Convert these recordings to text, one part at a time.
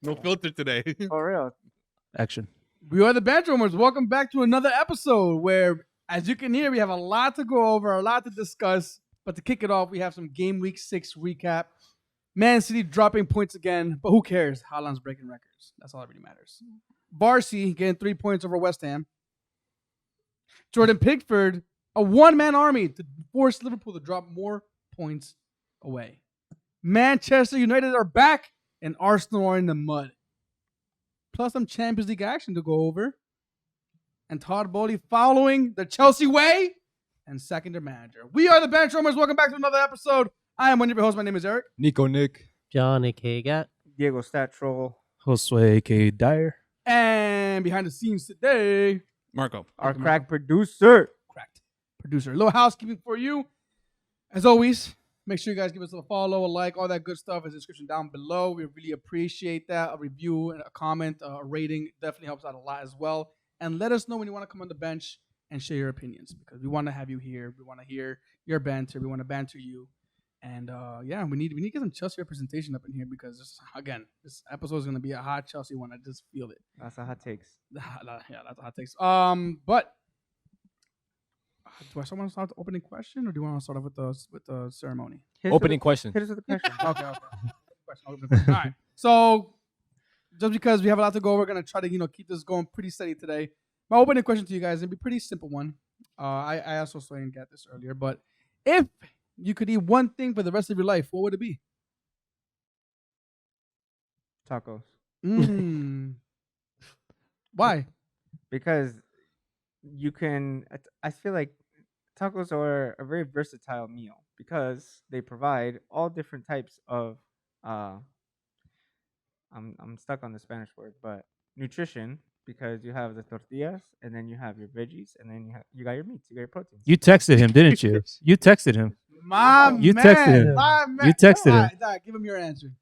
No filter today. For real. Action. We are the Benchwarmers. Welcome back to another episode where, as you can hear, we have a lot to go over, a lot to discuss. But to kick it off, we have some game week 6 recap. Man City dropping points again, but who cares? Haaland's breaking records. That's all that really matters. Varsea getting 3 points over West Ham. Jordan Pickford, a one-man army to force Liverpool to drop more points away. Manchester United are back, and Arsenal are in the mud. Plus some Champions League action to go over. And Todd Bowley following the Chelsea way and sacking their manager. We are the Benchwarmers. Welcome back to another episode. I am one of your hosts. My name is Eric. Nico Nick. Johnny K. Diego Stat Troll. Josue K. Dyer. And behind the scenes today, Marco. Our crack producer. Cracked producer. A little housekeeping for you. As always, make sure you guys give us a follow, a like, all that good stuff in the description down below. We really appreciate that. A review, and a comment, a rating definitely helps out a lot as well. And let us know when you want to come on the bench and share your opinions because we want to have you here. We want to hear your banter. We want to banter you. And yeah, we need to get some Chelsea representation up in here because this episode is going to be a hot Chelsea one. I just feel it. That's a hot takes. Yeah, that's a hot takes. But do I want to start with the opening question or do you want to start off with the ceremony? Opening question. Hit us with a question. Okay. Question. All right. So just because we have a lot to go, we're gonna try to keep this going pretty steady today. My opening question to you guys, it'd be a pretty simple one. I also saw and got this earlier, but if you could eat one thing for the rest of your life, what would it be? Tacos. Why? Because you can. I feel like tacos are a very versatile meal because they provide all different types of. I'm stuck on the Spanish word, but nutrition. Because you have the tortillas, and then you have your veggies, and then you got your meats, you got your proteins. You texted him, didn't you? You texted him. You texted him. You texted him. Give him your answer.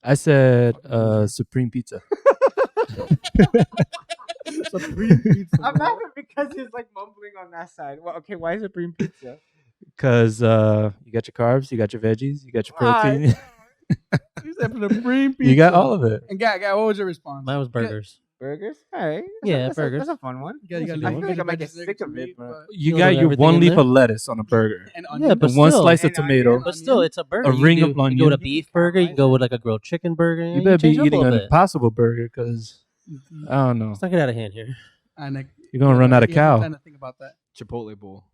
I said Supreme Pizza. Supreme Pizza. I'm laughing because he's like mumbling on that side. Well, okay, why is it Supreme Pizza? Because you got your carbs, you got your veggies, you got your protein. You said Supreme Pizza. You got all of it. And Guy, what was your response? Mine was burgers. Burgers? All right. Yeah, burgers. That's a fun one. You I feel like I might get sick of it, but You got your one leaf of lettuce on a burger. And Yeah, but And one still. slice of And tomato. onion. But still, it's a burger. A ring you of You go onion. with a beef burger. You can go with like a grilled chicken burger. You better be change it up a eating little an bit. impossible burger because, I don't know. Let's not get out of hand here. You're going to run out of I'm cow. trying to think about that. Chipotle bowl.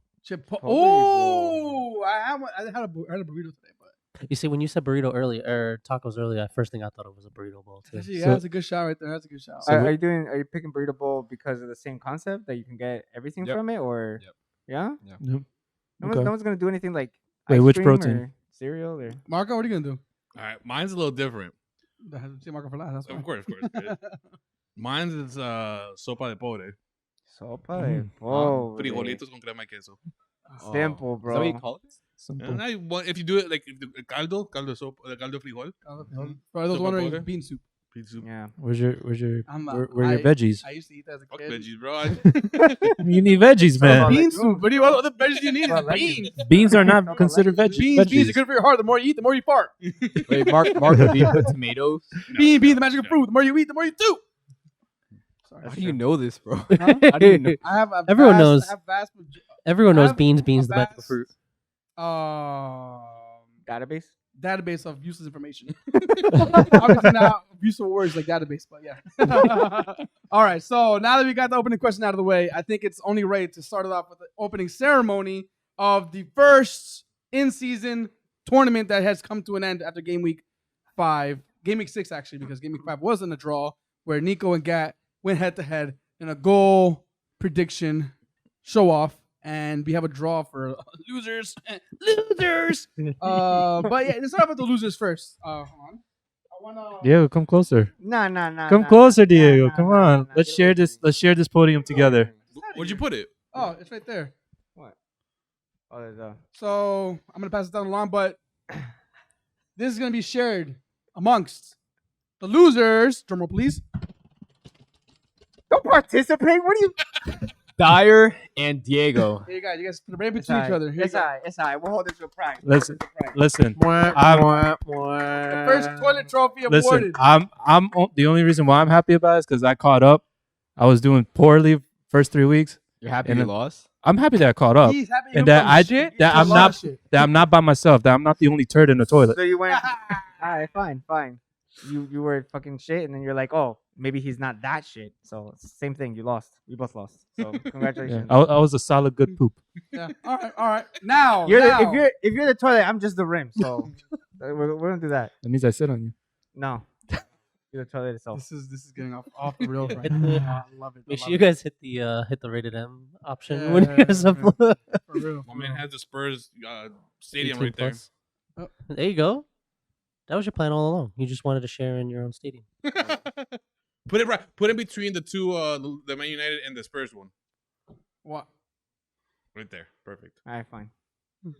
Oh, I had a burrito today, but You see, when you said burrito earlier or tacos earlier, first thing I thought it was a burrito bowl too. actually, yeah, So- that's a good shot right there. That's a good shot. are you picking burrito bowl because of the same concept that you can get everything Yep. from it, or Yep. yeah? Yep. No Okay. one's gonna do anything like Wait, ice which cream protein? or cereal or Marco, what are you gonna do? All right, mine's a little different. See Marco for last. That's Of fine. course. Mine's is sopa de pobre. sopa de pollo. Frijolitos con crema y queso. Simple, Is that what you bro. call it? Simple. And if you do it like caldo sopa, caldo frijol, For those Sopa wondering, pobre? bean soup. pizza soup. Yeah. Where your I- veggies? I used to eat that as a Fuck kid. veggies, bro. You need veggies, man. Bean soup. What do you want? What the veggies do you need? Well, Beans. Beans are not considered Beans are good for your heart. The more you eat, the more you fart. Wait, Mark, do you put tomatoes? Beans, the magic of fruit. The more you eat, the more you do. Sorry. How do you know this, bro? Huh? How do you know? I have a Everyone vast, knows. I have vast, Everyone I knows have beans a the magic of vast, fruit. Database. Database of useless information. Obviously not useful words like database, but yeah. All right, so now that we got the opening question out of the way, I think it's only right to start it off with the opening ceremony of the first in-season tournament that has come to an end after game week 5. Game week 6, actually, because game week 5 wasn't a draw, where Nico and Gat went head-to-head in a goal prediction show-off. And we have a draw for losers. Losers! But yeah, let's start off with the losers first. Hold on. Diego, come closer. Nah. Come closer, Diego. Come on. Let's share this. Let's share this podium together. Where'd you put it? Oh, it's right there. What? Oh, there's a. So I'm gonna pass it down the line, but this is gonna be shared amongst the losers. Drumroll, please. Don't participate. What are you? Dyer and Diego. Hey, you guys put it right It's between each alright. other. Here you It's go. alright. It's alright. We'll hold it to a pride. Listen, listen. The first toilet trophy Listen, awarded. the only reason why I'm happy about it is because I caught up. I was doing poorly first 3 weeks. You're happy And you then- lost? I'm happy that I caught up. He's happy and you that from I shit that to I'm lot not of shit. that I'm not by myself. That I'm not the only turd in the toilet. So you went. Alright, fine. You were fucking shit, and then you're like, oh, maybe he's not that shit. So it's the same thing. You lost. We both lost. So Yeah, congratulations. I was a solid good poop. Yeah. All right. Now, If you're the toilet, I'm just the rim. So we're gonna do that. That means I sit on you. No, you're the toilet itself. this is getting off the rails right Hit now. the- I love it. Make I sure you love guys hit the rated M option Yeah, when yeah, you guys yeah, upload. it. For real. My man has the Spurs stadium 18 right there. plus. There you go. That was your plan all along. You just wanted to share in your own stadium. Put it right. Put in between the two, the Man United and the Spurs one. What? Right there. Perfect. Alright, fine.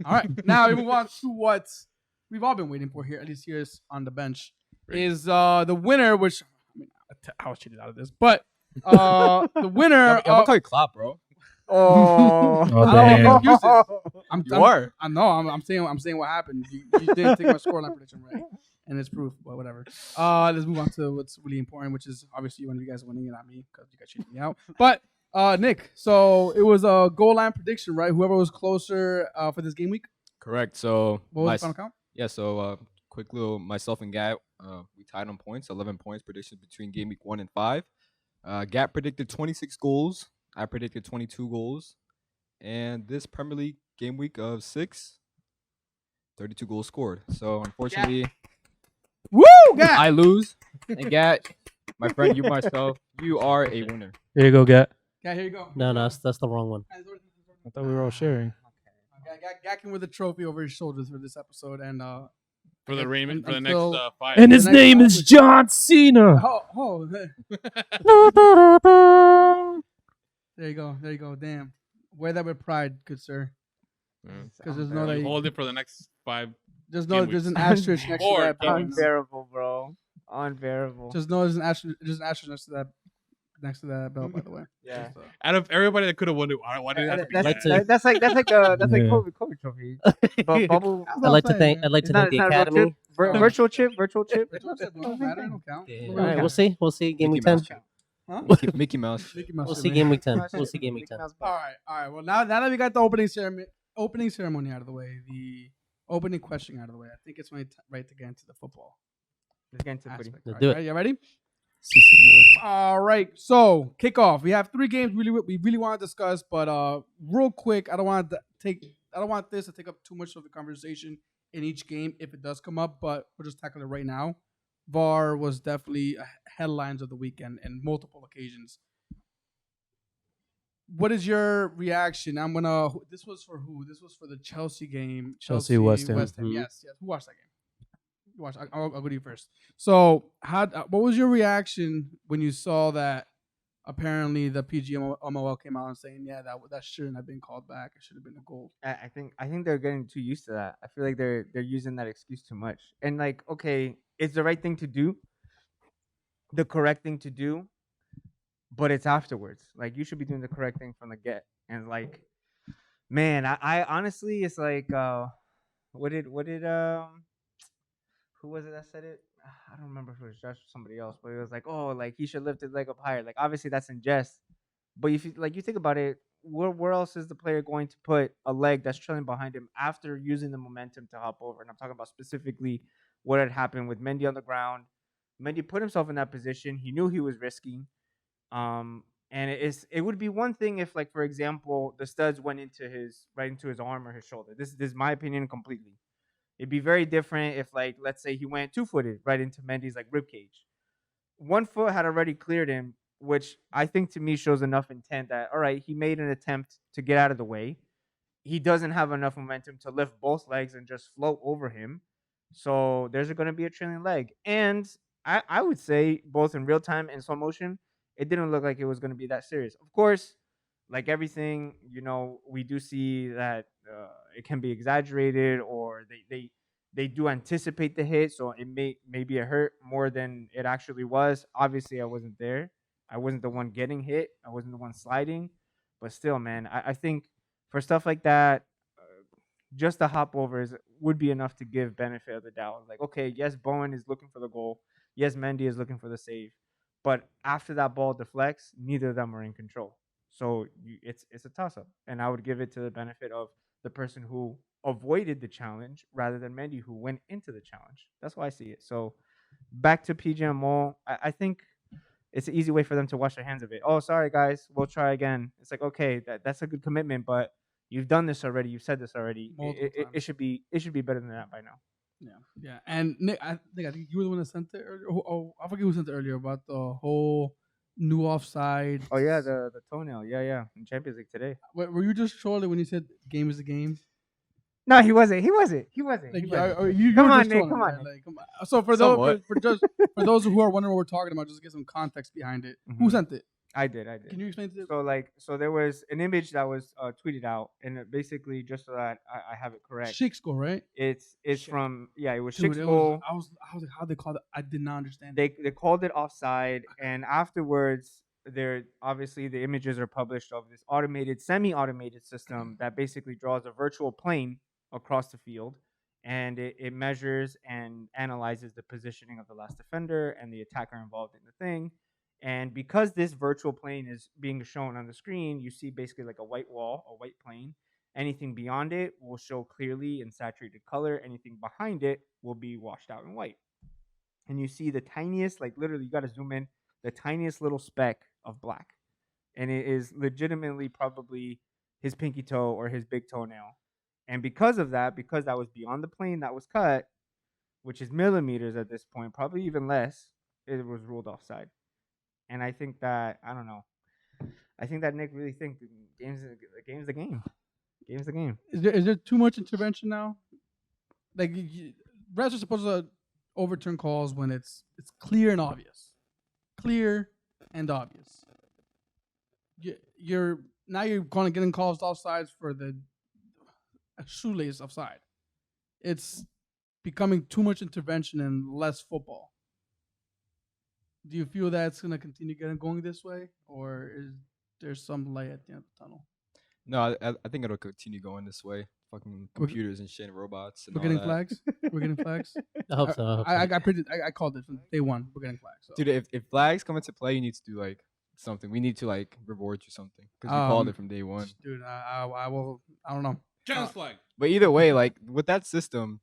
All right. Now we move on to what we've all been waiting for here, at least here on the bench, is the winner, which I mean, I was cheated out of this, but the winner. I'm gonna call you Klopp, bro. Oh, I don't want damn. excuses. You are. I know. I'm saying what happened. You didn't take my scoreline prediction right, and it's proof. But whatever. Let's move on to what's really important, which is obviously one of you guys winning and not me because you guys cheated me out. But Nick, so it was a goal line prediction, right? Whoever was closer for this game week. Correct. So What was the final count? yeah. So quick little myself and Gat, we tied on points. 11 points predictions between game week 1 and 5. Gat predicted 26 goals. I predicted 22 goals. And this Premier League game week of 6, 32 goals scored. So unfortunately, Woo, Gat! I lose. And Gat, my friend, you myself, you are a winner. Here you go, Gat. Gat, here you go. No, that's the wrong one. I thought we were all sharing. Gat came with a trophy over his shoulders for this episode, and For the Raymond, for the next Until- 5. And his next name one is was- John Cena. There you go. Damn, wear that with pride, good sir. Because there's no You like, hold it for the next 5. there's game an weeks. asterisk next to Or that. game weeks. unbearable, bro. Unbearable. Just know there's an asterisk next to that belt, by the way. Yeah. Just, Out of everybody that could have won it, why did it have to be That's Gat? that's like Yeah. Kobe trophy. But bubble. That's I'd what like I'm to thank. saying, I'd like to It's not, thank it's the not a real academy. chip. Virtual chip. It don't matter, it don't count. Yeah. Don't All right, count. we'll see. We'll see. Game week 10. Huh? Mickey Mouse. Mickey Mouse We'll shit, see man. game week 10. We'll see game week 10. All right. Well, now that we got the opening ceremony out of the way, the opening question out of the way, I think it's right to get into the football Let's get into it, buddy. aspect. Let's All do right, it. You ready? See, senor. All right. So kickoff. We have 3 games we really want to discuss, but real quick, I don't want this to take up too much of the conversation in each game if it does come up, but we'll just tackle it right now. VAR was definitely headlines of the weekend and multiple occasions. What is your reaction? This was for who? This was for the Chelsea game. Chelsea, West Ham. Mhm. Yes. Who watched that game? You watched. I'll go to you first. So, what was your reaction when you saw that? Apparently, the PGMOL came out and saying, "Yeah, that shouldn't have been called back. It should have been a goal." I think they're getting too used to that. I feel like they're using that excuse too much. And like, okay, it's the right thing to do, the correct thing to do, but it's afterwards. Like you should be doing the correct thing from the get. And like, man, I honestly, it's like, what did who was it that said it? I don't remember if it was Josh or somebody else, but it was like, oh, like he should lift his leg up higher. Like obviously that's in jest, but if you think about it, where else is the player going to put a leg that's trailing behind him after using the momentum to hop over? And I'm talking about specifically what had happened with Mendy on the ground. Mendy put himself in that position. He knew he was risking. And it would be one thing if, like, for example, the studs went into his arm or his shoulder. This is my opinion completely. It'd be very different if, like, let's say he went 2-footed right into Mendy's like rib cage. 1 foot had already cleared him, which I think to me shows enough intent that, all right, he made an attempt to get out of the way. He doesn't have enough momentum to lift both legs and just float over him. So there's going to be a trailing leg. And I would say both in real time and slow motion, it didn't look like it was going to be that serious. Of course, like everything, we do see that it can be exaggerated, or they do anticipate the hit, so it maybe it hurt more than it actually was. Obviously, I wasn't there. I wasn't the one getting hit. I wasn't the one sliding. But still, man, I think for stuff like that, just the hop overs would be enough to give benefit of the doubt. Like, okay, yes, Bowen is looking for the goal. Yes, Mendy is looking for the save. But after that ball deflects, neither of them are in control. So it's a toss up. And I would give it to the benefit of the person who avoided the challenge rather than Mendy who went into the challenge. That's why I see it. So back to PJ and Mo, I think it's an easy way for them to wash their hands of it. Oh, sorry guys, we'll try again. It's like, okay, that's a good commitment, but you've done this already. You've said this already. Multiple It times. should be better than that by now. Yeah. And Nick, I think you were the one that sent it earlier. I forget who sent it earlier about the whole new offside. Oh yeah, the toenail. Yeah. In Champions League today. Were you just trolling when you said game is a game? No, he wasn't. He wasn't. Like, He wasn't. you Come were on, just Nick, trolling, come on, right? Nick. Like, come on. So for those Somewhat. for those who are wondering what we're talking about, just to get some context behind it, who Mhm. sent it? I did. Can you explain to So there was an image that was tweeted out, and it basically, just so that I have it correct, Shakes goal, right? it's Shit. from it was Dude, Schick's it goal. I was like, how they called it? I did not understand. They called it offside, and afterwards, there obviously the images are published of this semi-automated system that basically draws a virtual plane across the field, and it measures and analyzes the positioning of the last defender and the attacker involved in the thing. And because this virtual plane is being shown on the screen, you see basically like a white wall, a white plane. Anything beyond it will show clearly in saturated color. Anything behind it will be washed out in white. And you see the tiniest, like literally, you got to zoom in, the tiniest little speck of black. And it is legitimately probably his pinky toe or his big toenail. And because that was beyond the plane that was cut, which is millimeters at this point, probably even less, it was ruled offside. And I think that, I don't know. I think that Nick really thinks the game's the game. Game's the game. Is there too much intervention now? Like refs are supposed to overturn calls when it's clear and obvious. Clear and obvious. You're going to getting calls offsides for the shoelace offside. It's becoming too much intervention and less football. Do you feel that it's going to continue going this way, or is there some light at the end of the tunnel? No, I think it'll continue going this way. Fucking computers and shit, and robots. And We're all getting that. flags. We're getting flags. I hope so. I called it from day one. We're getting flags. So. Dude, if flags come into play, you need to do like something. We need to like reward you something because we called it from day one. Dude, I will. I don't know. Challenge flag. But either way, like with that system,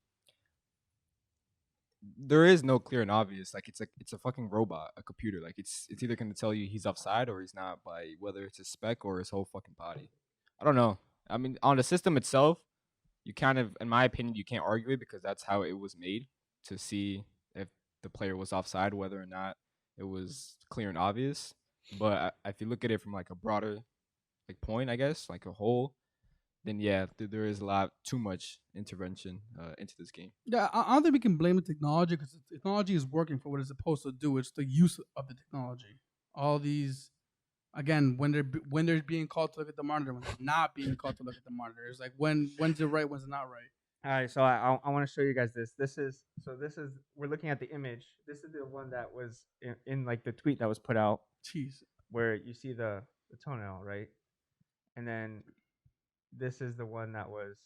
there is no clear and obvious. Like it's a fucking robot, a computer. Like it's either gonna tell you he's offside or he's not by whether it's his spec or his whole fucking body. I don't know. I mean, on the system itself, you kind of, in my opinion, you can't argue it because that's how it was made to see if the player was offside, whether or not it was clear and obvious. But if you look at it from like a broader like point, I guess, like a whole, then yeah, there is a lot too much intervention into this game. Yeah, I don't think we can blame the technology because the technology is working for what it's supposed to do. It's the use of the technology. All these, again, when they're being called to look at the monitor, when they're not being called to look at the monitor, it's like when's it right, when's it not right. All right, so I want to show you guys this. This is we're looking at the image. This is the one that was in like the tweet that was put out, Jeez. where you see the toenail, right? And then this is the one that was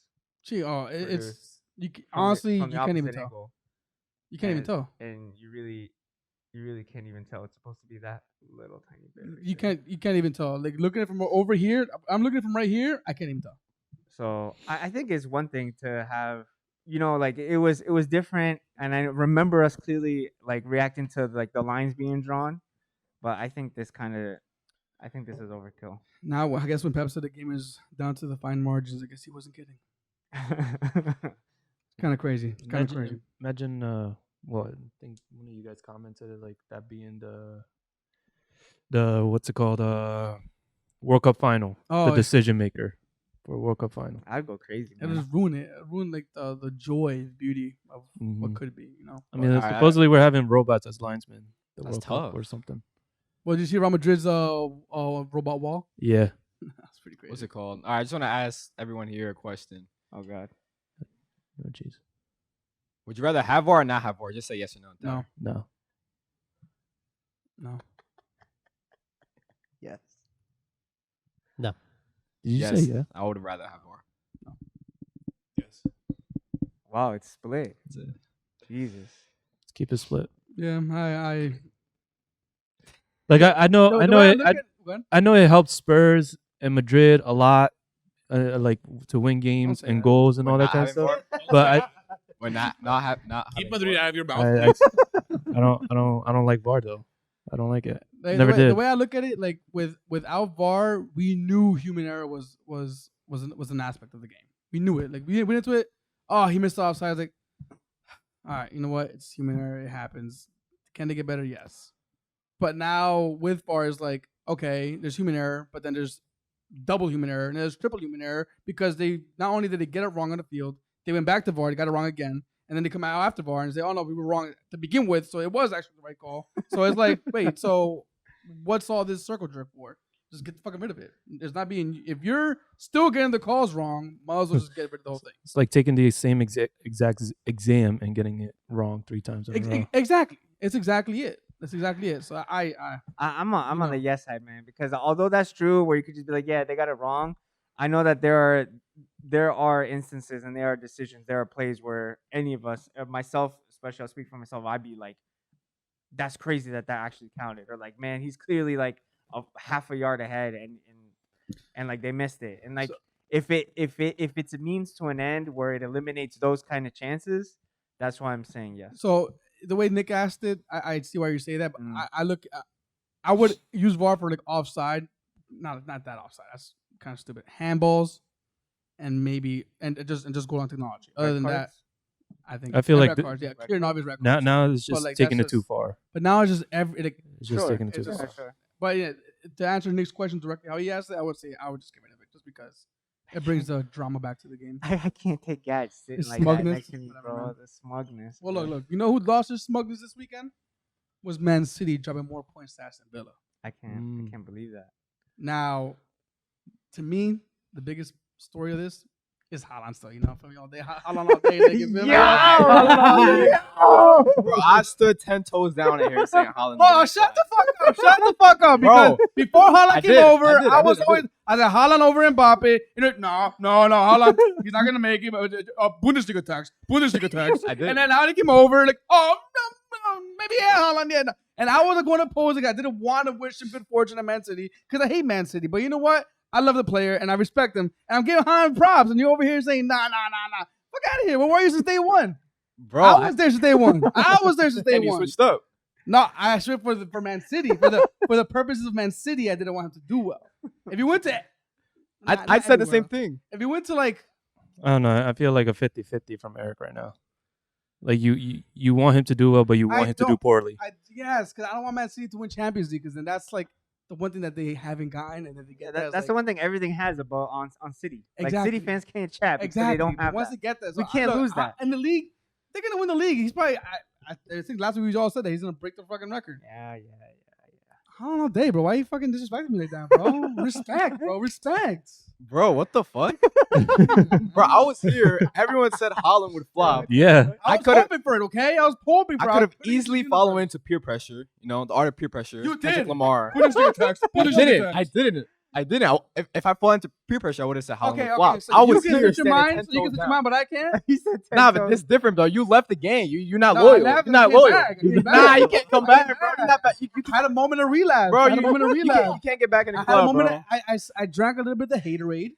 It's you from honestly from you can't even opposite tell. angle. You can't even tell. And you really can't even tell. It's supposed to be that little tiny bit. right You there. can't even tell. Like looking at it from over here, I'm looking at it from right here. I can't even tell. So I think it's one thing to have, like it was different, and I remember us clearly like reacting to like the lines being drawn, but I think this is overkill. Now I guess when Pep said the game is down to the fine margins, I guess he wasn't kidding. Kind of crazy. Kind of crazy. Imagine, well, I think one of you guys commented it, like that being the what's it called, World Cup final, Oh, the decision maker for World Cup final. I'd go crazy. It Man. just ruin it. It ruined like the joy, beauty of what Mhm. could be. I mean, I- supposedly we're having robots as linesmen. The That's World Cup tough. or something. Well, did you see Real Madrid's robot wall? Yeah. That's pretty crazy. What's it called? All right, I just want to ask everyone here a question. Oh God. Oh jeez. Would you rather have VAR or not have VAR? Just say yes or no. No, No. no. Yes. Did you Yes, say yeah? I would rather have VAR. Yes. Wow, it's split. That's it. Jesus. Let's keep it split. Yeah, I Like I know the I know way it look I, at- go ahead. I know it helped Spurs and Madrid a lot, like to win games say and that. goals and When all that not kind of having stuff. VAR? But When not Keep having Madrid VAR. out of your mouth. I don't like VAR though. I don't like it. Like, Never the way, did. The way I look at it, like without VAR, we knew human error was an aspect of the game. We knew it. Like we went into it. Oh, he missed the offside. I was like, all right, you know what? It's human error. It happens. Can they get better? Yes. But now with VAR is like, okay, there's human error, but then there's double human error and there's triple human error because they not only did they get it wrong on the field, they went back to VAR, they got it wrong again, and then they come out after VAR and say, oh no, we were wrong to begin with, so it was actually the right call. So it's like, wait, so what's all this circle jerk for? Just get the fucking rid of it. There's not being if you're still getting the calls wrong, might as well just get rid of the whole thing. It's like taking the same exact exam and getting it wrong 3 times in a row. Exactly. It's exactly it. That's exactly it. So I'm on know. the yes side, man, because although that's true, where you could just be like, yeah, they got it wrong. I know that there are instances and there are decisions, there are plays where any of us, myself especially, I'll speak for myself, I'd be like, that's crazy that actually counted, or like, man, he's clearly like a half a yard ahead, and like they missed it, and like if it's a means to an end where it eliminates those kind of chances, that's why I'm saying yes. So the way Nick asked it, I see why you say that, but I would use VAR for like offside, not that offside. That's kind of stupid. Handballs, and maybe and just goal on technology. Other Red than cards? that, I think I feel red like the- cards, yeah, clear and obvious red Now cards. now it's But, just like, taking that's it too just- far. But now it's just It's just taking it too it's far. just- But yeah, to answer Nick's question directly, how he asked it, I would say I would just get rid of it just because it brings the drama back to the game. I can't take guys sitting It's like that smugness. next to me, Whatever, bro. man. The smugness. Well, bro. look. You know who lost his smugness this weekend? Was Man City dropping more points to Aston Villa. I can't believe that. Now, to me, the biggest story of this is Haaland still. You know, for me all day, Haaland all day. Like, you feel me? Haaland all day. Bro, I stood 10 toes down in here saying Haaland. Oh, shut the fuck up! Shut the fuck up! Because Bro, before Haaland came did, over, I did, I I was did, I always I said Haaland over Mbappe. You know, no, Haaland, he's not gonna make it. Bundesliga tax. I did. And then Haaland came over, like, oh no, maybe yeah, Haaland, yeah. No. And I wasn't going to oppose the guy. I didn't want to wish him good fortune at Man City because I hate Man City. But you know what? I love the player and I respect him. And I'm giving Haaland props. And you're over here saying, nah. Fuck out of here. Well, where are you since day one? Bro, I was there since day one. I was there since day and you one. switched up. No, I switched for Man City. For the purposes of Man City, I didn't want him to do well. If you went to I said the same thing. If you went to like I don't know. I feel like a 50-50 from Eric right now. Like you want him to do well, but you want him to do poorly. yes, because I don't want Man City to win Champions League because then that's like the one thing that they haven't gotten and then they get That's the one thing everything has about on City. Like Exactly. City fans can't chat because Exactly. they don't have Once that. they get that, We can't lose that. In the league, they're gonna win the league. He's probably. I think last week we all said that he's gonna break the fucking record. Yeah. I don't know, Dave, bro. Why you fucking disrespecting me like that, bro? Respect, bro. Respect. Bro, what the fuck? Bro, I was here. Everyone said Haaland would flop. Yeah. I was hoping for it, okay? I was hoping for it. I could have easily fallen into peer pressure. You know, the art of peer pressure. You Kendrick did. Lamar. Bundesliga tax. I didn't. If I fall into peer pressure, I would have said Haaland Okay, would flop. so I you was can here switch your standing mind. 10 So you can toes switch your down. mind, but I can't. He said 10 Nah, but toes. this is different, though. You left the game. You're not No, I loyal. left You're not and I came loyal. back. I came Nah, back. you can't come I back, came bro. You're back. not back. You I had a moment of relapse. bro, I had a moment of you relapse. can't get back in the I had a club, moment. bro. I drank a little bit of the haterade,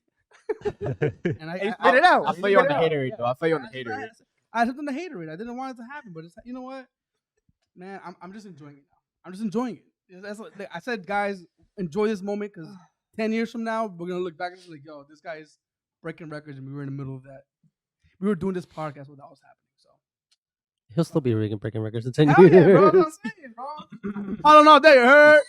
and I Spit it out. I feel you on the haterade, though. I feel you on the haterade. I had something to haterade. I didn't want it to happen, but it's, you know what, man, I'm just enjoying it now. I'm just enjoying it. That's what I said, guys. Enjoy this moment because 10 years from now, we're gonna look back and be like, yo, this guy is breaking records, and we were in the middle of that. We were doing this podcast when that was happening. So He'll still be breaking records in 10 hell years. yeah, bro. That's what I'm saying, bro. I don't know. They hurt.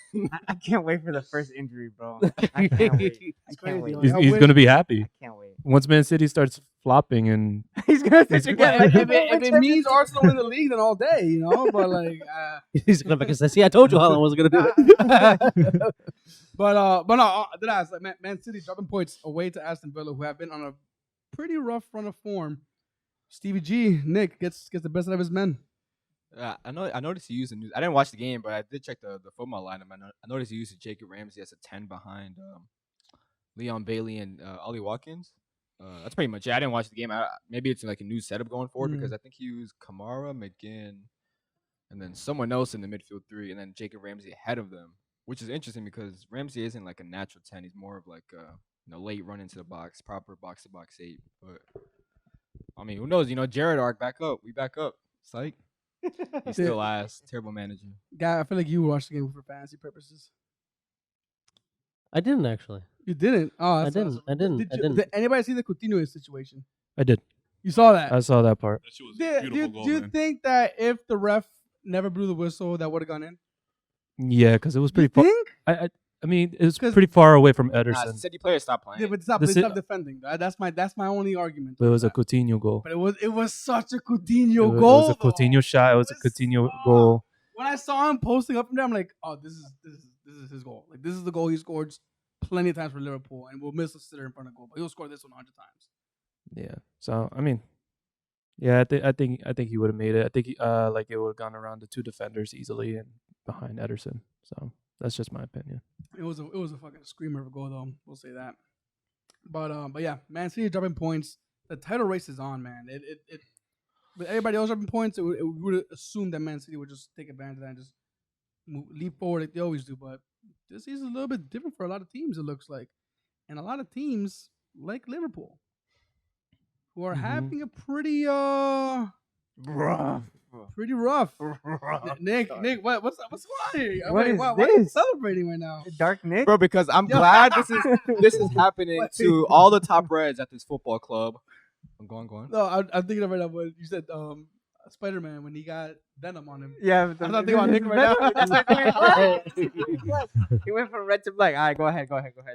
I can't wait for the first injury, bro. I can't wait. I can't wait. crazy, He's gonna be happy I can't wait. once Man City starts flopping and He's gonna He's sit gonna- again. If it means Arsenal win the league, then all day, you know. But like, He's gonna make us say, "See, I told you Haaland wasn't gonna do it." but no, did I? Like, Man City dropping points away to Aston Villa, who have been on a pretty rough run of form. Stevie G, Nick gets the best out of his men. I noticed he used the news. I didn't watch the game, but I did check the football lineup. I noticed he used Jacob Ramsey as a 10 behind Leon Bailey and Ollie Watkins. That's pretty much it. I didn't watch the game. Maybe it's like a new setup going forward because I think he used Kamara, McGinn, and then someone else in the midfield three, and then Jacob Ramsey ahead of them, which is interesting because Ramsey isn't like a natural 10. He's more of like late run into the box, proper box to box 8. But I mean, who knows? Jared Ark back up. We back up. Psych. He's still ass. Terrible manager. Guy, I feel like you watched the game for fantasy purposes. I didn't actually. You didn't? Oh, I didn't. Did anybody see the Coutinho situation? I did. You saw that? I saw that part. That shit was a beautiful goal, Do you man. think that if the ref never blew the whistle, that would have gone in? Yeah, because it was pretty You far. think? I mean, it was 'Cause- pretty far away from Nah, Ederson. City players stop playing. Yeah, but stop This is- defending. That's my only argument. But it was a That. Coutinho goal. But it was such a It Coutinho was, goal. it was a Coutinho shot. It was a Coutinho goal. When I saw him posting up from there, I'm like, oh, this is his goal. Like this is the goal he scored plenty of times for Liverpool, and we'll miss a sitter in front of goal, but he'll score this one 100 times. Yeah. So I mean, yeah, I think he would have made it. I think like it would have gone around the 2 defenders easily and behind Ederson. So that's just my opinion. It was a fucking screamer of a goal, though. We'll say that. But yeah, Man City dropping points. The title race is on, man. It with everybody else dropping points, we would assume that Man City would just take advantage of that and just leap forward like they always do. But this season is a little bit different for a lot of teams, it looks like. And a lot of teams like Liverpool, who are having a pretty rough. Nick, what's going on here? What is why are you this? celebrating right now? Dark Nick. Bro, because I'm glad this is happening to all the top Reds at this football club. I'm going. No, I'm thinking of right now what you said. Spider-Man when he got venom on him. Yeah, I'm not thinking about Nick right now. He went from red to black. All right, go ahead.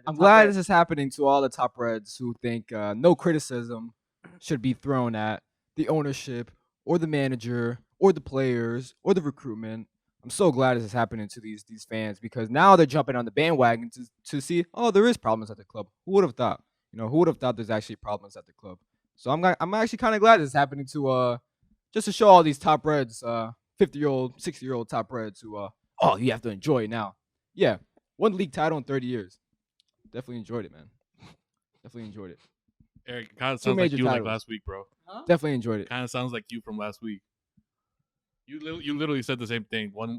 I'm glad this is happening to all the top Reds who think no criticism should be thrown at the ownership or the manager or the players or the recruitment. I'm so glad this is happening to these fans because now they're jumping on the bandwagon to see, oh, there is problems at the club. Who would have thought? Who would have thought there's actually problems at the club? So I'm actually kind of glad this is happening to just to show all these top Reds, 50-year-old, 60-year-old top Reds who you have to enjoy it now. Yeah, 1 league title in 30 years. Definitely enjoyed it, man. Definitely enjoyed it. Eric, it kind of 2 sounds like major you like titles. last week, bro. Definitely enjoyed it. Kind of sounds like you from last week. You literally said the same thing. One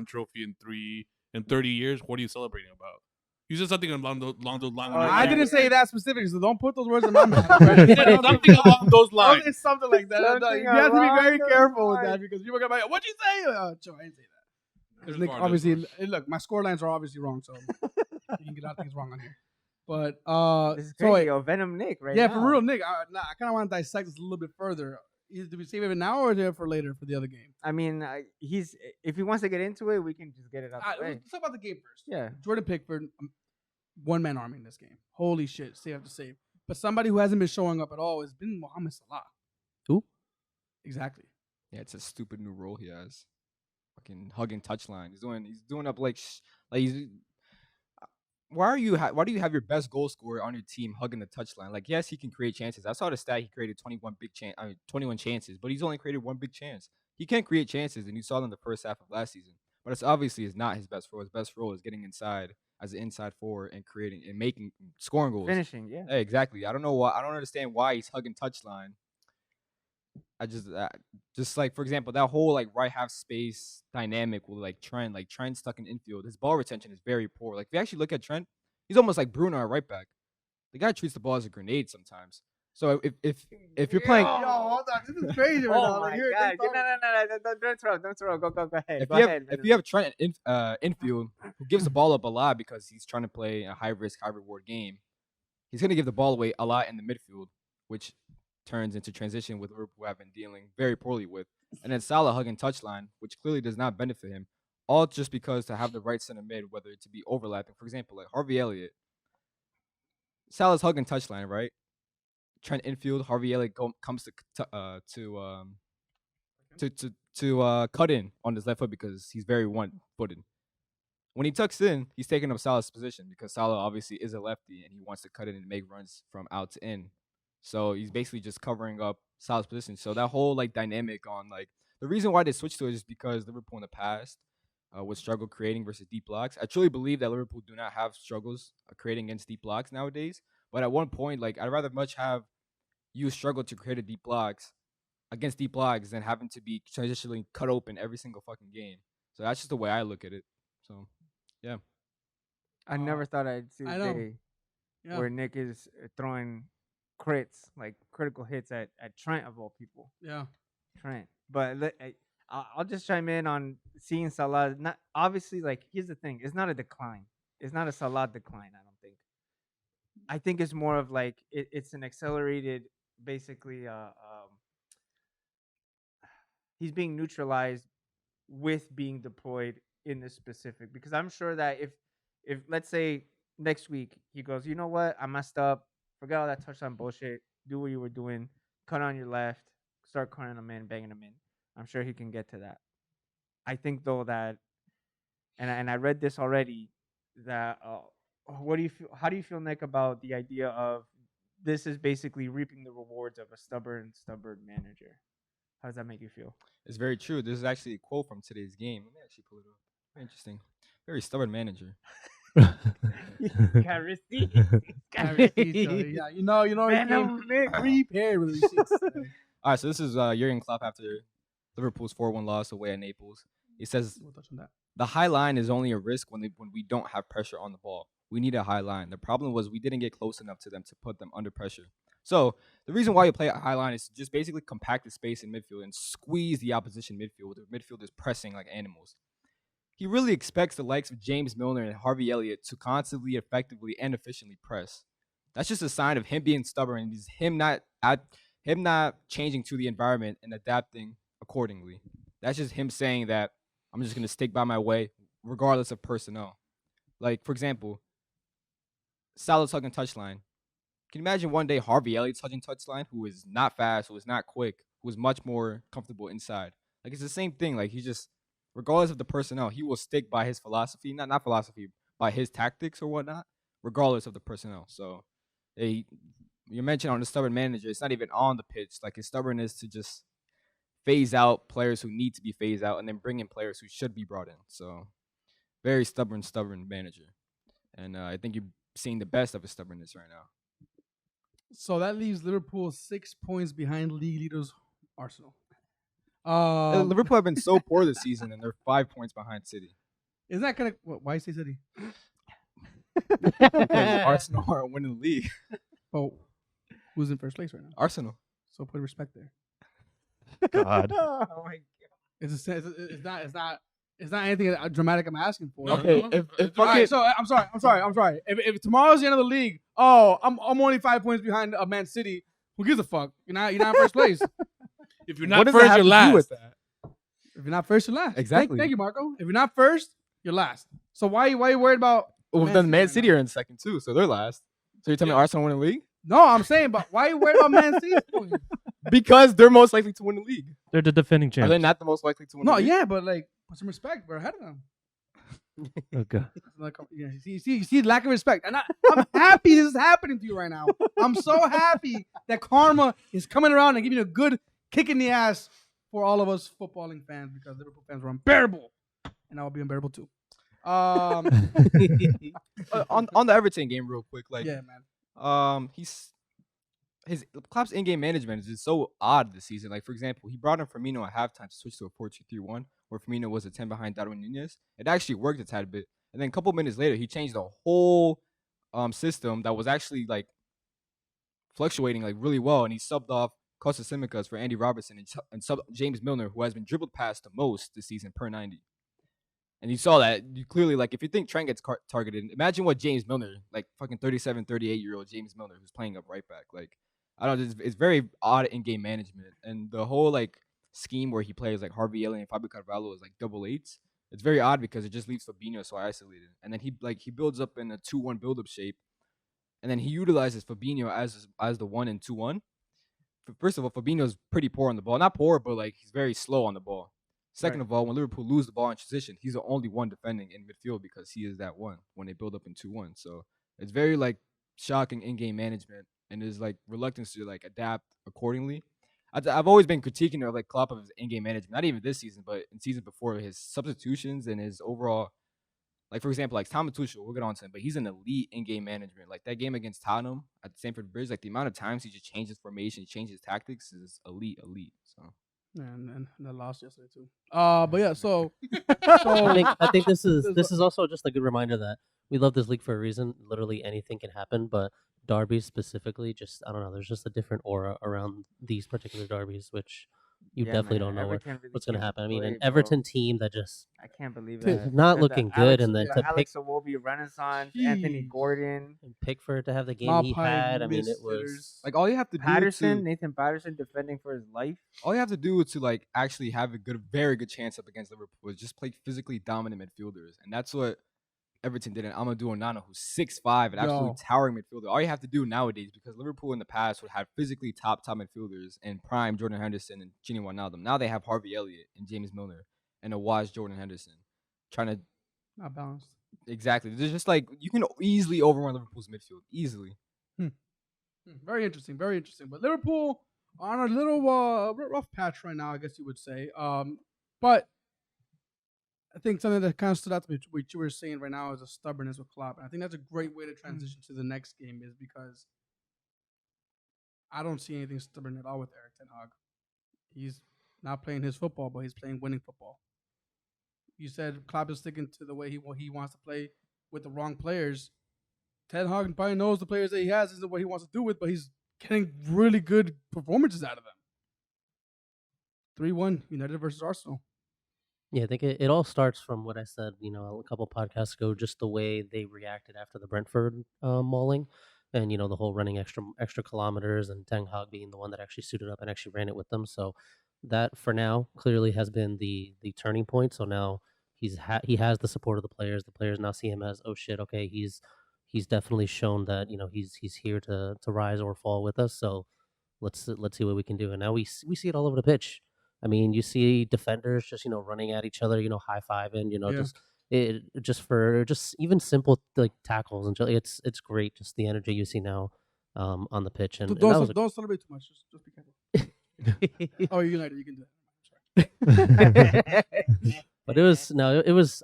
trophy in 30 years. What are you celebrating about? You said something along those lines. I didn't say that specifically, so don't put those words in my mouth. You said something along those lines. It's something like that. Something You have to be very along careful those with that lines. because people are gonna be like, "What'd you say?" Joe, I didn't say that. 'Cause Nick, VAR, obviously, there's look, my score lines are obviously wrong, so you can get a lot of things wrong on here. But This is so crazy. wait, Yo, Venom Nick, right? yeah, now. for real, Nick. I kind of want to dissect this a little bit further. Do we save it now or is it for later for the other game? I mean, if he wants to get into it, we can just get it out the way. Let's talk about the game first. Yeah. Jordan Pickford, one-man army in this game. Holy shit, save after save. But somebody who hasn't been showing up at all has been Mohamed Salah. Who? Exactly. Yeah, it's a stupid new role he has. Fucking hugging touchline. He's doing up like he's. Why do you have your best goal scorer on your team hugging the touchline? Like, yes, he can create chances. I saw the stat he created 21 chances, but he's only created 1 big chance. He can create chances, and you saw them in the first half of last season. But it's obviously not his best role. His best role is getting inside as an inside forward and creating and making scoring goals. Finishing, yeah. Yeah, exactly. I don't know why. I don't understand why he's hugging touchline. I just like, for example, that whole like right half space dynamic with like Trent stuck in infield. His ball retention is very poor. Like if you actually look at Trent, he's almost like Bruno at right back. The guy treats the ball as a grenade sometimes. So if you're playing, Yo, hold on, this is crazy right now. Oh Like, my you're- god! they- Don't throw. Go ahead. if Go you have ahead. if you have Trent infield who gives the ball up a lot because he's trying to play a high risk, high reward game, he's gonna give the ball away a lot in the midfield, which turns into transition with Liverpool have been dealing very poorly with. And then Salah hugging touchline, which clearly does not benefit him. All just because to have the right center mid, whether it to be overlapping. For example, like Harvey Elliott. Salah's hugging touchline, right? Trent infield, Harvey Elliott comes to cut in on his left foot because he's very one-footed. When he tucks in, he's taking up Salah's position because Salah obviously is a lefty and he wants to cut in and make runs from out to in. So he's basically just covering up Salah's position. So that whole like dynamic on like the reason why they switched to it is because Liverpool in the past would struggle creating versus deep blocks. I truly believe that Liverpool do not have struggles creating against deep blocks nowadays. But at one point, like I'd rather much have you struggle to create a deep blocks against deep blocks than having to be transitionally cut open every single fucking game. So that's just the way I look at it. So yeah. I never thought I'd see I the know. day Yeah. where Nick is throwing crits, like critical hits at Trent of all people. Yeah. Trent. But I'll just chime in on seeing Salah. Not obviously, like here's the thing: it's not a decline. It's not a Salah decline. I don't think. I think it's more of like it's an accelerated, basically. He's being neutralized with being deployed in this specific, because I'm sure that if let's say next week he goes, you know what, I messed up, forget all that touchdown bullshit, do what you were doing, cut on your left, start cutting them in, banging them in. I'm sure he can get to that. I think though that, and I read this already, that what do you feel? How do you feel, Nick, about the idea of this is basically reaping the rewards of a stubborn manager? How does that make you feel? It's very true. This is actually a quote from today's game. Let me actually pull it up. Very interesting. Very stubborn manager. Caristito. Yeah, you know, he came prepared with receipts. All right, so this is Jurgen Klopp after Liverpool's 4-1 loss away at Naples. He says, We'll touch on that. the high line is only a risk when we don't have pressure on the ball. We need a high line. The problem was we didn't get close enough to them to put them under pressure. So the reason why you play a high line is to just basically compact the space in midfield and squeeze the opposition midfield with the midfielders pressing like animals. He really expects the likes of James Milner and Harvey Elliott to constantly, effectively, and efficiently press. That's just a sign of him being stubborn and him not changing to the environment and adapting accordingly. That's just him saying that I'm just gonna stick by my way, regardless of personnel. Like, for example, Salah's hugging touchline. Can you imagine one day Harvey Elliott's hugging touchline, who is not fast, who is not quick, who is much more comfortable inside? Like, it's the same thing. Like, he just, regardless of the personnel, he will stick by his philosophy, not philosophy, by his tactics or whatnot, regardless of the personnel. So, you mentioned on the stubborn manager, it's not even on the pitch. Like, his stubbornness to just phase out players who need to be phased out and then bring in players who should be brought in. So, very stubborn manager. And I think you're seeing the best of his stubbornness right now. So that leaves Liverpool 6 points behind league leaders Arsenal. Liverpool have been so poor this season, and they're 5 points behind City. Isn't that kind of why say City? Because Arsenal aren't winning the league. Oh, who's in first place right now? Arsenal. So put respect there. God. Oh my god. It's not anything dramatic I'm asking for. Okay, if All right, so I'm sorry. If tomorrow's the end of the league, I'm only 5 points behind Man City. Who gives a fuck? You're not in first place. If you're not first, you're last. If you're not first, you're last. Exactly. Thank you, Marco. If you're not first, you're last. So why are you worried about? Well, then Man City are in second too, so they're last. So you're telling me Arsenal win the league? No, I'm saying, but why are you worried about Man City? Because they're most likely to win the league. They're the defending Are champs. they not the most likely to win No, the league? yeah, but like, put some respect. We're ahead of them. Okay. Like, yeah, you see, lack of respect. And I'm happy this is happening to you right now. I'm so happy that karma is coming around and giving you a good kick in the ass for all of us footballing fans, because Liverpool fans were unbearable, and I'll be unbearable too. On the Everton game, real quick, like Yeah, man. His Klopp's in-game management is just so odd this season. Like, for example, he brought in Firmino at halftime to switch to a 4-2-3-1, where Firmino was a 10 behind Darwin Nunez. It actually worked a tad bit. And then a couple minutes later, he changed the whole system that was actually, like, fluctuating, like, really well. And he subbed off Costa Simicas for Andy Robertson and subbed James Milner, who has been dribbled past the most this season per 90. And you saw that. You clearly, like, if you think Trent gets targeted, imagine what James Milner, like, fucking 37, 38-year-old James Milner, who's playing up right back, like, I don't know, it's very odd in-game management. And the whole, like, scheme where he plays, like, Harvey Elliott and Fabio Carvalho is, like, double eights. It's very odd because it just leaves Fabinho so isolated. And then he builds up in a 2-1 build-up shape. And then he utilizes Fabinho as the 1 and 2-1. First of all, Fabinho's pretty poor on the ball. Not poor, but, like, he's very slow on the ball. Second of all, when Liverpool lose the ball in transition, he's the only one defending in midfield because he is that one when they build up in 2-1. So it's very, like, shocking in-game management. And there's, like, reluctance to, like, adapt accordingly. I've always been critiquing of like Klopp of his in-game management. Not even this season, but in season before, his substitutions and his overall. Like, for example, like Thomas Tuchel, we'll get on to him, but he's an elite in-game management. Like, that game against Tottenham at Stamford Bridge, like, the amount of times he just changed his formation, he changed his tactics is elite. So, And they lost yesterday too. But yeah, so I think this There's is also just a good reminder that we love this league for a reason. Literally anything can happen, but derbies specifically, just I don't know. There's just a different aura around these particular derbies, which you Yeah, definitely man, don't know Everton really what's going to came happen. I mean, an play, bro. Everton team that just I can't believe Dude, that. not That looking good, Alex, and then the to Alex Iwobi Renaissance, Anthony Jeez. Gordon, Pickford to have the game he Maupai had. I mean, it missed was hitters. like, all you have to do Patterson, to Nathan Patterson defending for his life. all you have to do to like actually have a very good chance up against Liverpool is just play physically dominant midfielders, and that's what Everton did. And Amadou Onana, who's 6'5", an absolutely Yo. towering midfielder. All you have to do nowadays, because Liverpool in the past would have physically top midfielders in prime Jordan Henderson and Gini Wijnaldum. Now they have Harvey Elliott and James Milner and a wise Jordan Henderson, trying to Not balanced. exactly. There's just like you can easily overrun Liverpool's midfield easily. Very interesting. Very interesting. But Liverpool on a little rough patch right now, I guess you would say. But I think something that kind of stood out to me, which you were saying right now, is a stubbornness with Klopp. And I think that's a great way to transition to the next game, is because I don't see anything stubborn at all with Erik ten Hag. He's not playing his football, but he's playing winning football. You said Klopp is sticking to the way he wants to play with the wrong players. Ten Hag probably knows the players that he has isn't what he wants to do with, but he's getting really good performances out of them. 3-1 United versus Arsenal. Yeah, I think it all starts from what I said, a couple podcasts ago, just the way they reacted after the Brentford mauling, and the whole running extra kilometers, and Ten Hag being the one that actually suited up and actually ran it with them. So that for now clearly has been the turning point. So now he has the support of the players. The players now see him as, oh shit, okay, he's definitely shown that he's here to rise or fall with us. So let's see what we can do. And now we see it all over the pitch. I mean, you see defenders just running at each other, high fiving, Yeah. just even simple like tackles, and it's great, just the energy you see now on the pitch. And Don't celebrate too much. Just be careful. Oh, you're United. You can do that. But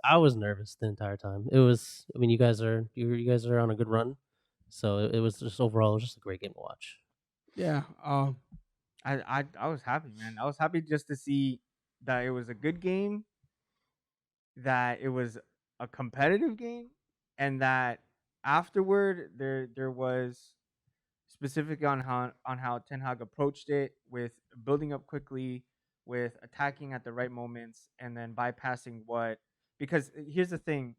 I was nervous the entire time. I mean, you guys are on a good run, so it was just overall just a great game to watch. Yeah. I was happy, man. I was happy just to see that it was a good game, that it was a competitive game, and that afterward there was specifically on how Ten Hag approached it, with building up quickly, with attacking at the right moments, and then bypassing what. Because here's the thing,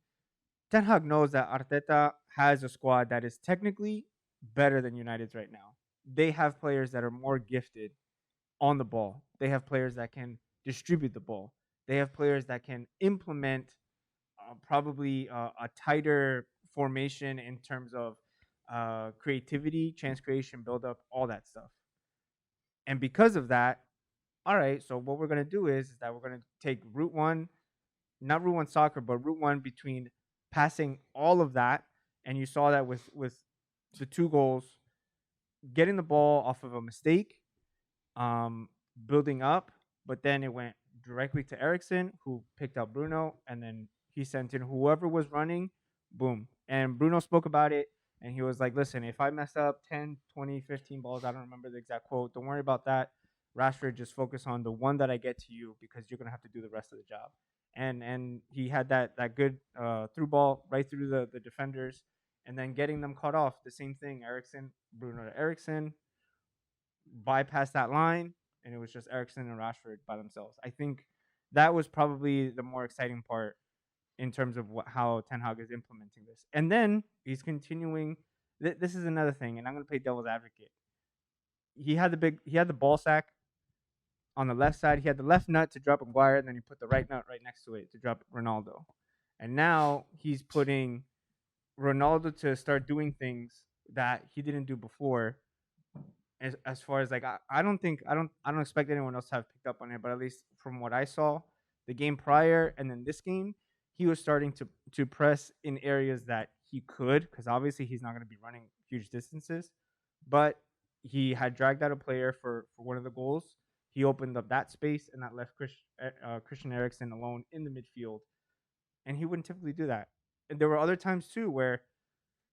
Ten Hag knows that Arteta has a squad that is technically better than United's right now. They have players that are more gifted on the ball. They have players that can distribute the ball. They have players that can implement probably a tighter formation in terms of creativity, chance creation, build up, all that stuff. And because of that, all right, so what we're going to do is that we're going to take route one, not route one soccer, but route one between passing all of that. And you saw that with the 2 goals, getting the ball off of a mistake, building up, but then it went directly to Ericsson, who picked out Bruno, and then he sent in whoever was running, boom. And Bruno spoke about it, and he was like, listen, if I mess up 10, 20, 15 balls, I don't remember the exact quote, don't worry about that. Rashford, just focus on the one that I get to you, because you're going to have to do the rest of the job. And he had that good through ball right through the defenders, and then getting them caught off. The same thing, Ericsson, Bruno to Ericsson, bypass that line, and it was just Ericsson and Rashford by themselves. I think that was probably the more exciting part in terms of how Ten Hag is implementing this. And then he's continuing. This is another thing, and I'm going to play devil's advocate. He had the ball sack on the left side. He had the left nut to drop Maguire, and then he put the right nut right next to it to drop Ronaldo. And now he's putting Ronaldo to start doing things that he didn't do before. As far as like, I don't expect anyone else to have picked up on it, but at least from what I saw, the game prior and then this game, he was starting to press in areas that he could, because obviously he's not going to be running huge distances, but he had dragged out a player for one of the goals, he opened up that space and that left Christian Eriksen alone in the midfield, and he wouldn't typically do that. And there were other times too where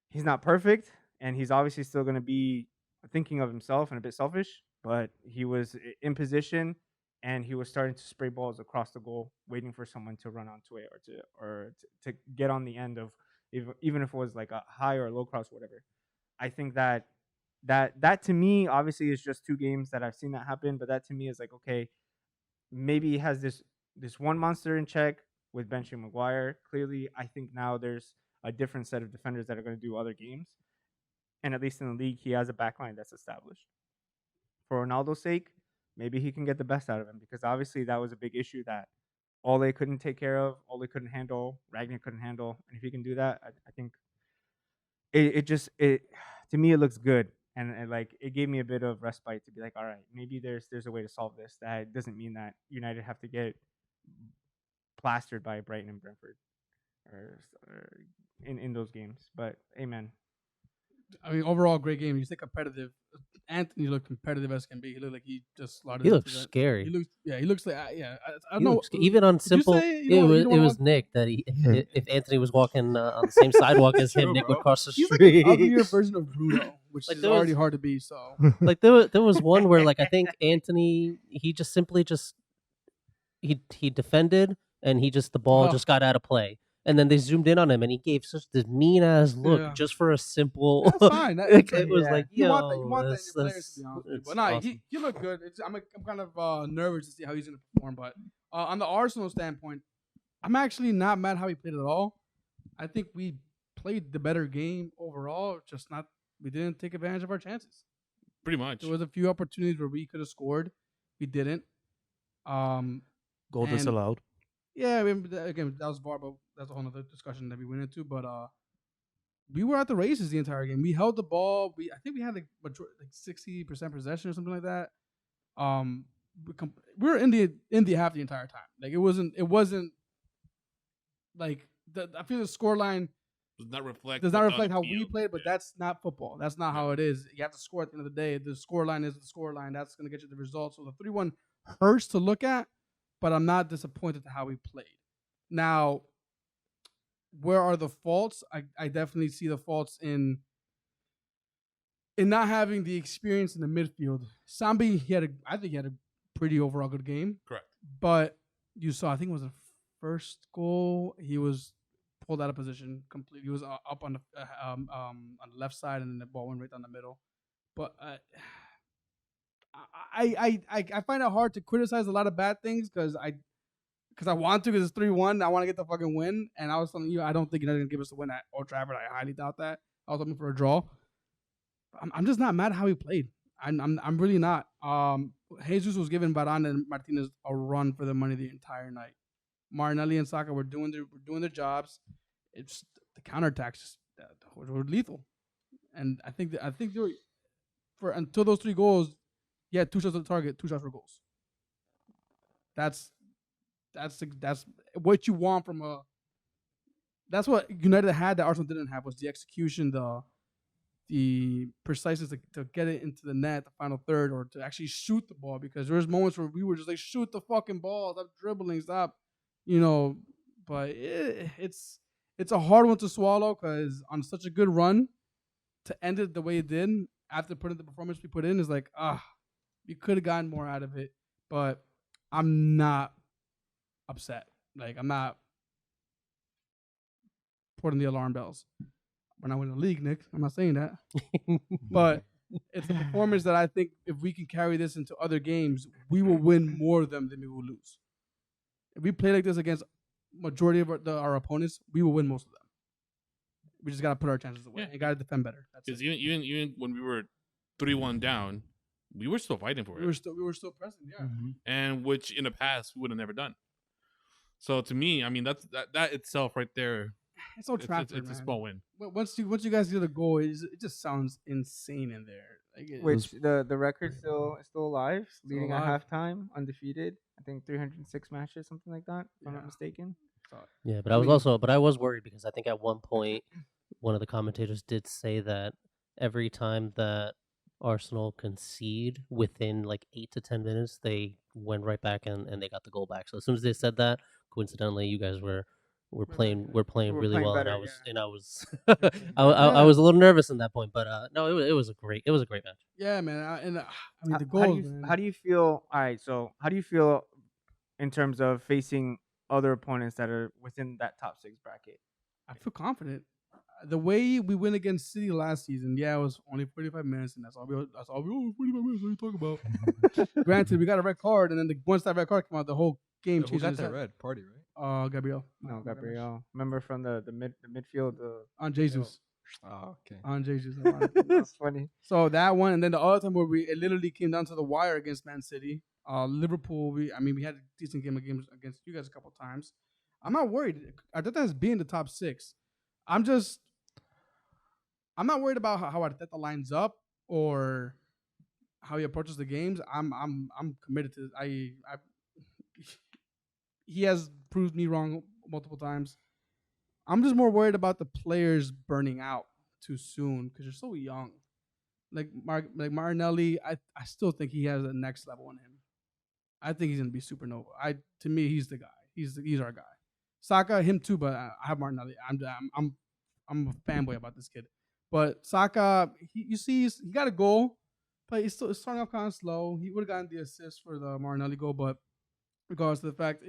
he's not perfect, and he's obviously still going to be thinking of himself and a bit selfish, but he was in position and he was starting to spray balls across the goal, waiting for someone to run onto it or to get on the end of even if it was like a high or a low cross, whatever. I think that to me obviously is just 2 games that I've seen that happen, but that to me is like, okay, maybe he has this one monster in check with benching Maguire. Clearly, I think now there's a different set of defenders that are going to do other games, and at least in the league, he has a backline that's established. For Ronaldo's sake, maybe he can get the best out of him, because obviously that was a big issue that Ole couldn't take care of, Ole couldn't handle, Ragnar couldn't handle, and if he can do that, I think it just to me it looks good. And like it gave me a bit of respite to be like, all right, maybe there's a way to solve this. That doesn't mean that United have to get plastered by Brighton and Brentford or in those games. But amen. I mean, overall, great game. You say competitive. Anthony looked competitive as can be. He looked like he just slaughtered. He it looked to that. scary. He looks, yeah, he looks like, yeah. I He don't know. looks even on Did you simple. say you don't It wanna was walk- Nick that if Anthony was walking on the same sidewalk as him, True, Nick bro. would cross the He's like street. an uglier version of Bruno, which Like, is there already was- hard to be. So Like there was one where like I think Anthony he just simply he defended and the ball Oh. just got out of play. And then they zoomed in on him, and he gave such this mean ass look Yeah. just for a simple. that's fine. It was Yeah. like, You yo, want that. You want that in that's- your players, to be honest with you. it's But no, awesome. he looked good. I'm kind of nervous to see how he's going to perform. But on the Arsenal standpoint, I'm actually not mad how he played at all. I think we played the better game overall. Just not we didn't take advantage of our chances. Pretty much. There was a few opportunities where we could have scored. We didn't. Goal And- disallowed. Yeah, I mean, again, that was VAR, but that's a whole other discussion that we went into. But we were at the races the entire game. We held the ball. I think we had like 60% possession or something like that. We were in the half the entire time. Like it wasn't like I feel the scoreline Does not reflect how we field. played, but Yeah. that's not football. That's not how it is. You have to score at the end of the day. The scoreline is the scoreline. That's going to get you the result. So the 3-1 hurts to look at, but I'm not disappointed to how we played. Now, where are the faults? I definitely see the faults in not having the experience in the midfield. Sambi, I think he had a pretty overall good game. Correct. But you saw, I think it was the first goal, he was pulled out of position completely. He was up on the left side, and then the ball went right down the middle. But I find it hard to criticize a lot of bad things because I want to, because it's 3-1. I want to get the fucking win. And I was telling you, I don't think you're going to give us the win at Old Trafford. I highly doubt that. I was hoping for a draw. I'm just not mad at how he played. I'm really not. Jesus was giving Varane and Martinez a run for the money the entire night. Martinelli and Saka were doing their jobs. It's the counterattacks were lethal, and I think they were, for until those 3 goals, yeah, 2 shots on target, 2 shots for goals. That's what you want from a. That's what United had that Arsenal didn't have, was the execution, the preciseness to get it into the net, the final third, or to actually shoot the ball. Because there was moments where we were just like, shoot the fucking ball, stop dribbling, stop, But it's a hard one to swallow, because on such a good run, to end it the way it did after putting the performance we put in is like, we could have gotten more out of it. But I'm not upset. Like, I'm not putting the alarm bells. When I win the league, Nick, I'm not saying that. But it's a performance that I think if we can carry this into other games, we will win more of them than we will lose. If we play like this against majority of our opponents, we will win most of them. We just got to put our chances away. Yeah. And got to defend better. That's Because it. even when we were 3-1 down, we were still fighting for it. We were still pressing, yeah. And which in the past we would have never done. So to me, I mean that itself right there, It's Old Trafford, it's a man. small win. Once you guys get a goal, it just sounds insane in there. Like Which the record still alive, leading alive. at halftime, undefeated. I think 306 matches, something like that, if I'm Yeah. not mistaken. Yeah, but I was worried because I think at one point one of the commentators did say that every time that Arsenal concede within like 8 to 10 minutes, they went right back and they got the goal back. So as soon as they said that, coincidentally, you guys were playing We're really playing well, better, and I was playing I Yeah. was a little nervous in that point, but no, it was a great match. Yeah, man. I mean, the How do goals, you man. how do you feel? All right, so how do you feel in terms of facing other opponents that are within that top 6 bracket? I feel confident. The way we went against City last season, yeah, it was only 45 minutes, and that's all we. Oh, 45 minutes. What are you talking about? Granted, we got a red card, and then once that red card came out, the whole game Who changed. got that red? Party, right? Gabriel. No, Gabriel. Remember from the midfield. On Jesus. Oh, okay. On Jesus. That's funny. So that one, and then the other time where it literally came down to the wire against Man City. Liverpool, we had a decent game against you guys a couple times. I'm not worried. Arteta has been in the top 6. I'm not worried about how Arteta lines up or how he approaches the games. I'm committed to I he has proved me wrong multiple times. I'm just more worried about the players burning out too soon because you're so young. Like Martinelli, I still think he has a next level in him. I think he's gonna be supernova. To me, he's the guy. He's our guy. Saka, him too, but I have Martinelli. I'm a fanboy about this kid. But Saka, he got a goal, but he's starting off kind of slow. He would have gotten the assist for the Martinelli goal, but regardless of the fact,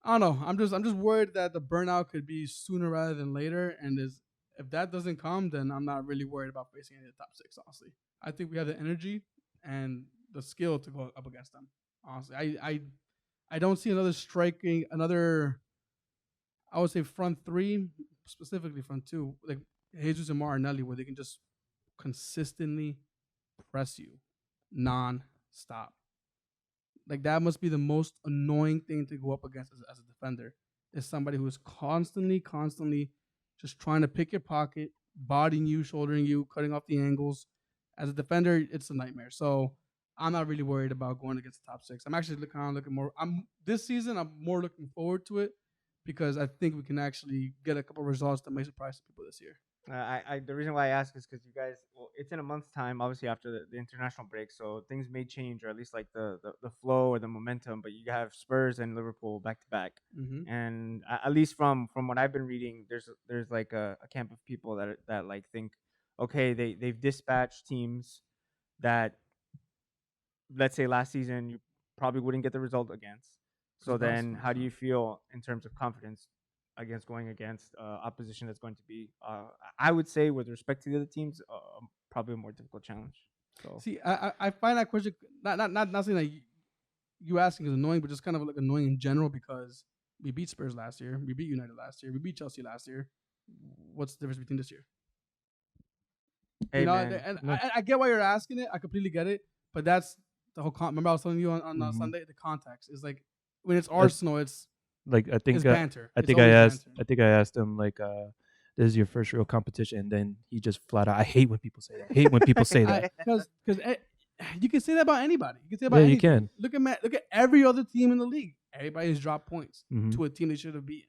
I don't know. I'm just worried that the burnout could be sooner rather than later, and if that doesn't come, then I'm not really worried about facing any of the top 6. Honestly, I think we have the energy and the skill to go up against them. Honestly, I don't see another. I would say front 3, specifically front 2, like Jesus and Martinelli, where they can just consistently press you non-stop. Like that must be the most annoying thing to go up against as a defender. Is somebody who is constantly just trying to pick your pocket, bodying you, shouldering you, cutting off the angles. As a defender, it's a nightmare. So I'm not really worried about going against the top 6. I'm actually kind of looking more. This season, I'm more looking forward to it because I think we can actually get a couple of results that may surprise people this year. The reason why I ask is because you guys, well, it's in a month's time, obviously after the international break, so things may change, or at least like the flow or the momentum. But you have Spurs and Liverpool back to back, and at least from what I've been reading, there's like a camp of people that like think, okay, they've dispatched teams that, let's say last season you probably wouldn't get the result against. So then, how do you feel in terms of confidence against going against opposition that's going to be, I would say, with respect to the other teams, probably a more difficult challenge. So see, I find that question not saying that you asking is annoying, but just kind of like annoying in general because we beat Spurs last year, we beat United last year, we beat Chelsea last year. What's the difference between this year? hey, man, and I get why you're asking it. I completely get it, but that's the whole. Remember, I was telling you on Sunday. The context is like when it's Arsenal, it's like I think it's banter. I It's think always I banter. think I asked him like this is your first real competition, and then he just flat out I hate when people say that. I hate when people say that. Because you can say that about anybody. You can say about Yeah, you anything. can. Look at every other team in the league. Everybody's dropped points Mhm. to a team they should have beaten.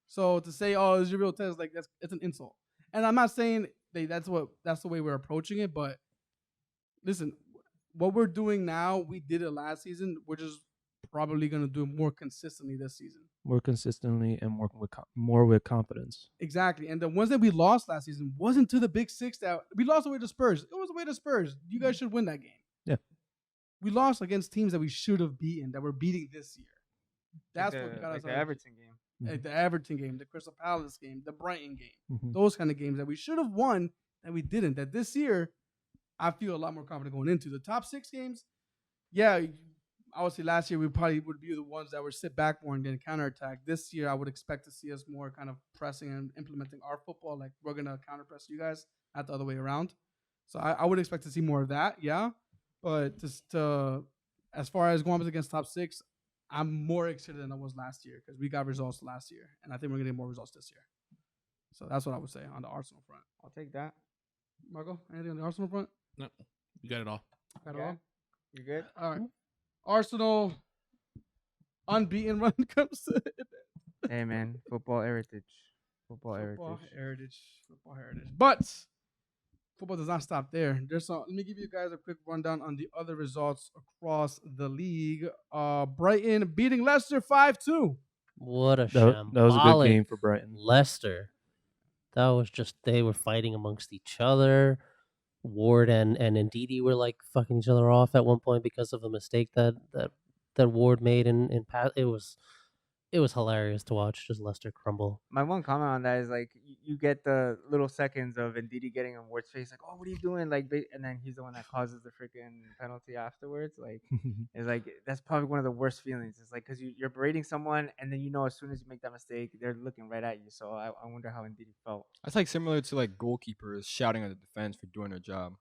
So to say, "Oh, it's your real test," like it's an insult. And I'm not saying that's the way we're approaching it. But listen, what we're doing now, we did it last season. We're just probably gonna do it more consistently this season. More consistently and more with confidence. Exactly. And the ones that we lost last season wasn't to the big 6 that we lost away to Spurs. It was away to Spurs. You guys should win that game. Yeah. We lost against teams that we should have beaten, that we're beating this year. That's like what got us the out. Everton game. Like the Everton game, the Crystal Palace game, the Brighton game. Mhm. Those kind of games that we should have won that we didn't. That this year, I feel a lot more confident going into. The top 6 games, yeah, I would say last year we probably would be the ones that would sit back more and get a counterattack. This year, I would expect to see us more kind of pressing and implementing our football. Like we're going to counter press you guys, not the other way around. So I would expect to see more of that, yeah. But just as far as going up against top 6, I'm more excited than I was last year because we got results last year. And I think we're going to get more results this year. So that's what I would say on the Arsenal front. I'll take that. Marco, anything on the Arsenal front? No, you got it all. Got it Yeah. all? You good? All right. Arsenal unbeaten run comes to Hey, man, football heritage. Football football heritage. heritage. But football does not stop there. Let me give you guys a quick rundown on the other results across the league. Brighton beating Leicester 5-2. What a That was a good game shambolic for Brighton. Leicester. That was just they were fighting amongst each other. Ward and Ndidi were like fucking each other off at one point because of a mistake that Ward made in pass. It was hilarious to watch just Leicester crumble. My one comment on that is like you get the little seconds of Ndidi getting on Ward's face, like, "Oh, what are you doing?" Like, and then he's the one that causes the freaking penalty afterwards. Like, it's like that's probably one of the worst feelings. It's like because you're berating someone, and then as soon as you make that mistake, they're looking right at you. So I wonder how Ndidi felt. That's like similar to like goalkeepers shouting at the defense for doing their job.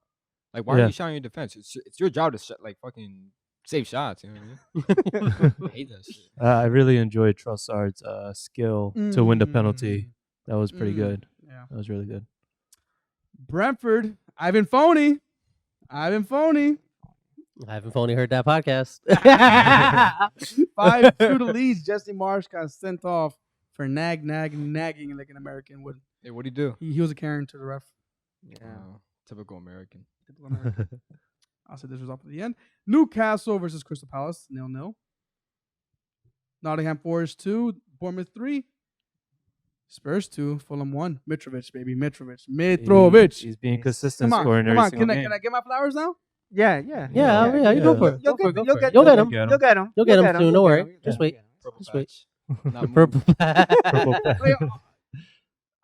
Like, why are Yeah. you shouting at your defense? It's your job to like fucking save shots. You know what I mean? I hate that shit. I really enjoyed Trossard's skill to win the penalty. That was pretty good. Yeah. That was really good. Brentford, Ivan Phoney. I haven't only heard that podcast. 5-2 to Leeds. Jesse Marsh got sent off for nagging like an American would. Hey, what'd he do? He was a Karen to the ref. Yeah. Typical American. Typical American. I'll say this result at the end. Newcastle versus Crystal Palace, 0-0. Nottingham Forest 2, Bournemouth 3. Spurs 2, Fulham 1. Mitrovic, baby. Mitrovic. He's being consistent, Come on, scoring come every on. single Can game. I get my flowers now? Yeah. Yeah, you go for it. You'll Go for it, get go for it. him. You'll get him. You'll get him. You'll get him soon. Don't worry. Just wait. Purple Just wait. patch. Not Purple moved. Purple patch. Wait,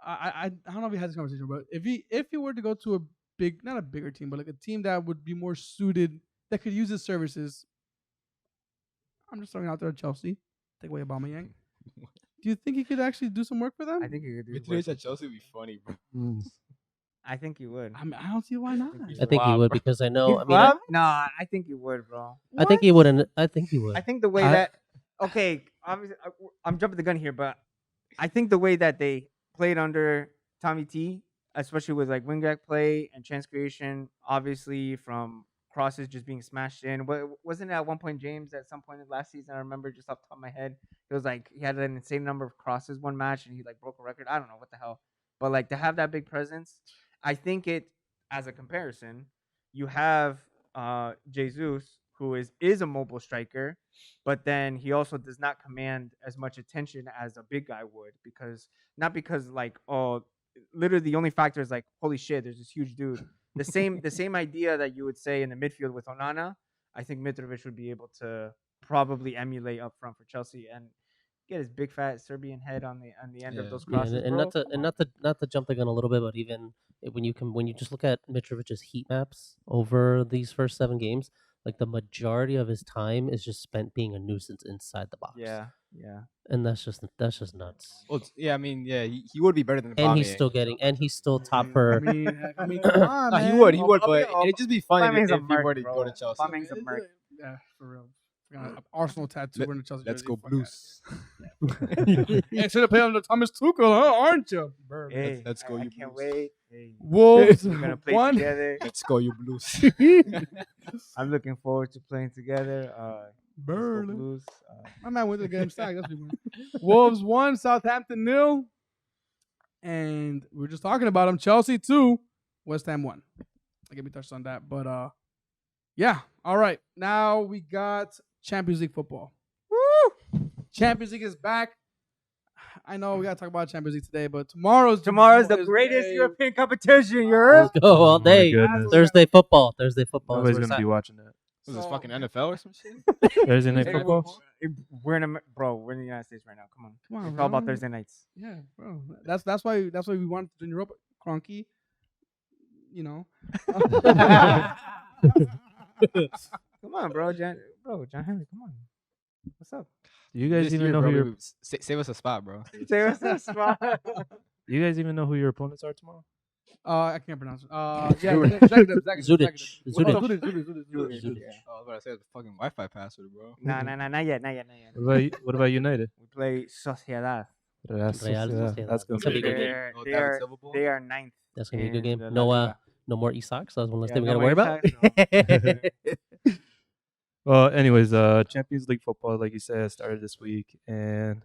I don't know if we had this conversation, but if he were to go to not a bigger team, but like a team that would be more suited, that could use his services. I'm just throwing out there Chelsea. Take away Aubameyang. Do you think he could actually do some work for them? I think he could do. Mitrovic at Chelsea would be funny, bro. I think he would. I mean, I don't see why not. I think he Wow, would bro. because I know. He's I mean, flop? Nah, I think he would, bro. I think he would. And I think he would. I think the way that okay, obviously I'm jumping the gun here, but I think the way that they played under Tommy T, especially with like wingback play and chance creation, obviously from crosses just being smashed in. Wasn't it at one point James at some point in last season? I remember just off the top of my head, it was like he had an insane number of crosses one match and he like broke a record. I don't know what the hell, but like to have that big presence, I think it as a comparison, you have Jesus, who is a mobile striker, but then he also does not command as much attention as a big guy would because like literally the only factor is like holy shit, there's this huge dude. The same idea that you would say in the midfield with Onana, I think Mitrovic would be able to probably emulate up front for Chelsea and get his big fat Serbian head on the end of those crosses. and bro. not to jump the gun a little bit, but even when you just look at Mitrovic's heat maps over these first 7 games, like the majority of his time is just spent being a nuisance inside the box. Yeah. And that's just nuts. Well, I mean, he would be better than And he's Aubameyang. still top for. I mean, come on, No, man. he would, Well, but Aubameyang- it'd just be funny Aubameyang's if a he merc, were to bro. go to Chelsea. Aubameyang's a merc. Yeah, for real. Arsenal tattoo wearing a Chelsea Let's jersey. go Fuck Blues. that. Yeah, should have played under Thomas Tuchel, huh? Aren't you? Bird. Hey, let's go, I you can't Blues. wait. Hey, Wolves we're gonna play one. together. Let's go, you Blues. I'm looking forward to playing together. Let's go Bird. Blues. My man went to the game sack. That's what he won. Wolves 1, Southampton 0. And we were just talking about them. Chelsea 2, West Ham 1. I get me touched on that. But yeah. All right. Now we got Champions League football. Woo! Champions League is back. I know we gotta talk about Champions League today, but tomorrow's the greatest day. European competition. You heard? Let's go all my day. goodness. Thursday football. Thursday football. Nobody's is where gonna be it's watching that. Was this So- fucking NFL or some shit? Thursday night Hey, football. We're in we're in the United States right now. Come on. Come on, It's all about bro. Thursday nights. Yeah, bro. That's why we wanted to join Europe, Cronky. You know. Come on, bro, John Henry. Come on. What's up? Do you guys This even year, know bro, who your we- save us a spot, bro. Say what's up, spot. Do you guys even know who your opponents are tomorrow? I can't pronounce it. Zudic. Zudic. Oh, I was about to say the fucking Wi-Fi password, bro. Nah, not yet. What about United? We play Sociedad. Real Sociedad. That's gonna It's gonna be be a good good. game. Oh, David Silva ball? They are ninth. That's gonna be a good in game. the No, La Liga. no more Isaacs. That's one less Yeah, thing we no gotta more worry about. Isaacs, Well, anyways, Champions League football, like you said, started this week, and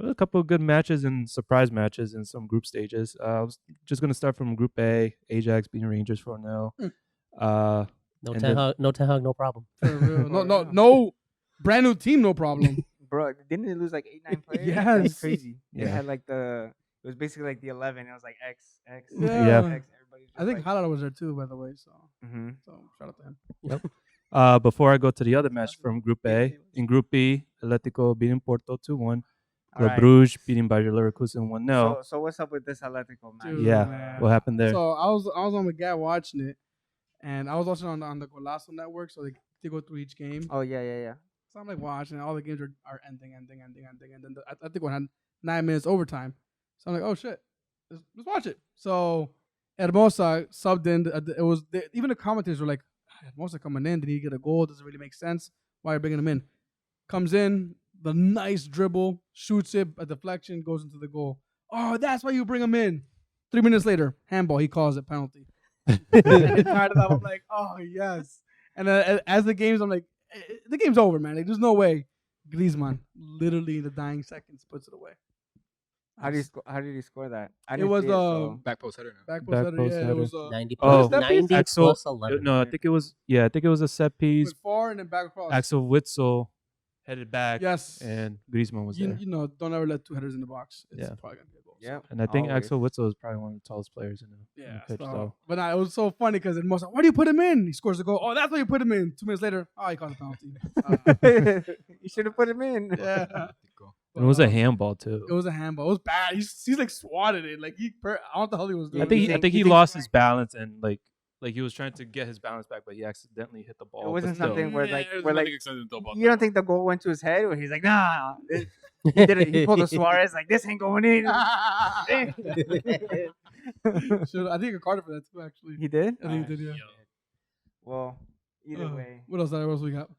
A couple of good matches and surprise matches in some group stages. I was just gonna start from Group A. Ajax beating Rangers 4-0. Mm. No And Ten then- Hag, no problem. For real. For real. No. Brand new team, no problem. Bro, didn't they lose like 8-9 players? Yes. That's crazy. They Yeah. had like it was basically like the 11. It was like X. Yeah. Everybody I think Haaland was there too, by the way. So Mm-hmm. shout out to him. Before I go to the other match from Group A, in Group B, Atletico beating Porto 2-1. Club Brugge beating Bayer Leverkusen 1-0. So what's up with this Atletico match? Dude, Yeah, man. what happened there? So I was on the guy watching it, and I was watching on the Golazo network, so they go through each game. Oh yeah. So I'm like watching, all the games are ending, and then I think we had 9 minutes overtime. So I'm like, oh shit, let's watch it. So Hermosa subbed in. Even the commentators were like, Hermosa coming in, did he get a goal? Doesn't really make sense. Why are you bringing him in? Comes in, the nice dribble, shoots it, a deflection, goes into the goal. Oh, that's why you bring him in. 3 minutes later, handball. He calls it penalty. And tied it up. I'm like, oh yes. And as the game's, I'm like, the game's over, man. Like, there's no way. Griezmann, literally in the dying seconds, puts it away. How did he score that? I It didn't was see so- Back post header. back Back post header. post Yeah, header. it was 90 Oh, plus, 90 Axel- plus 11. No, I think it was a set piece. with 4 and then back across. Axel Witsel headed back, Yes. and Griezmann was there. You know, don't ever let 2 headers in the box. It's Yeah. probably gonna be a goal. Yeah. And I think Always. Axel Witsel is probably one of the tallest players in the Yeah. pitch. So But nah, it was so funny because most why do you put him in? He scores the goal. Oh, that's why you put him in. 2 minutes later, oh, he caught a penalty. You should have put him in. Yeah. and it was a handball too. It was a handball. It was bad. He's like swatted it. Like I don't know what the hell he was doing. I think You I think- think you he think- lost his balance and like he was trying to get his balance back, but he accidentally hit the ball. It but wasn't still. something where Yeah, like there's where like nothing accidental about you don't that. think the goal went to his head, or he's like, nah. He did it. He pulled a Suarez like this ain't going in. I think a card for that too. Actually, He did. I think he did. Yeah. Well, either Uh, way, What else we got?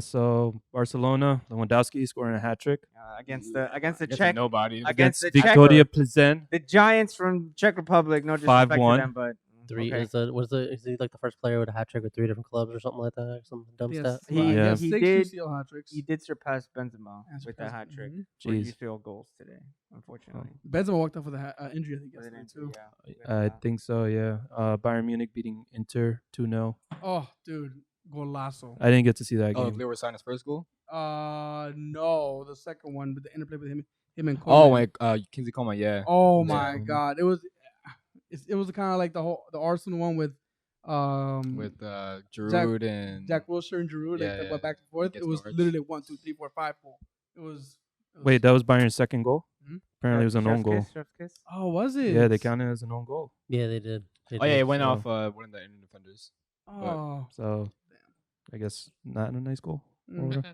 So Barcelona, Lewandowski scoring a hat trick. against the Against Czech, nobody. against the Victoria Czech, Plzen. the Giants from Czech Republic. No disrespect to 5-1. them, but Three okay. is he like the first player with a hat trick with 3 different clubs or something like that? Or some dumb stat. He- he Yeah. has he 6 did- UCL hat tricks. He did surpass Benzema Has with that surpassed- hat trick mhm. for Jeez. UCL goals today. Unfortunately, Benzema walked off with an injury, I think, Was it yesterday in- too. yeah. I think so. Yeah. Bayern Munich beating Inter 2-0. Oh, dude, golazo. I didn't get to see that Oh, game. Leo signed his first goal. No, the second one, but the interplay with him and Oh, Coleman. like Kingsley Coman, yeah. Oh Yeah. my God! It was kind of like the Arsenal one with With Giroud and Jack Wilshere and Giroud, Yeah, like that yeah. went back and forth. It Against was Norwich. literally 1, 2, 3, 4, 5 goal. It was Wait, that was Bayern's second goal. Mhm. Apparently, it was an own goal. Chef's kiss. Oh, was it? Yeah, they counted it as an own goal. Yeah, they did. Oh yeah, it went so- off one of the Indian defenders. Oh, So, I guess not a nice goal.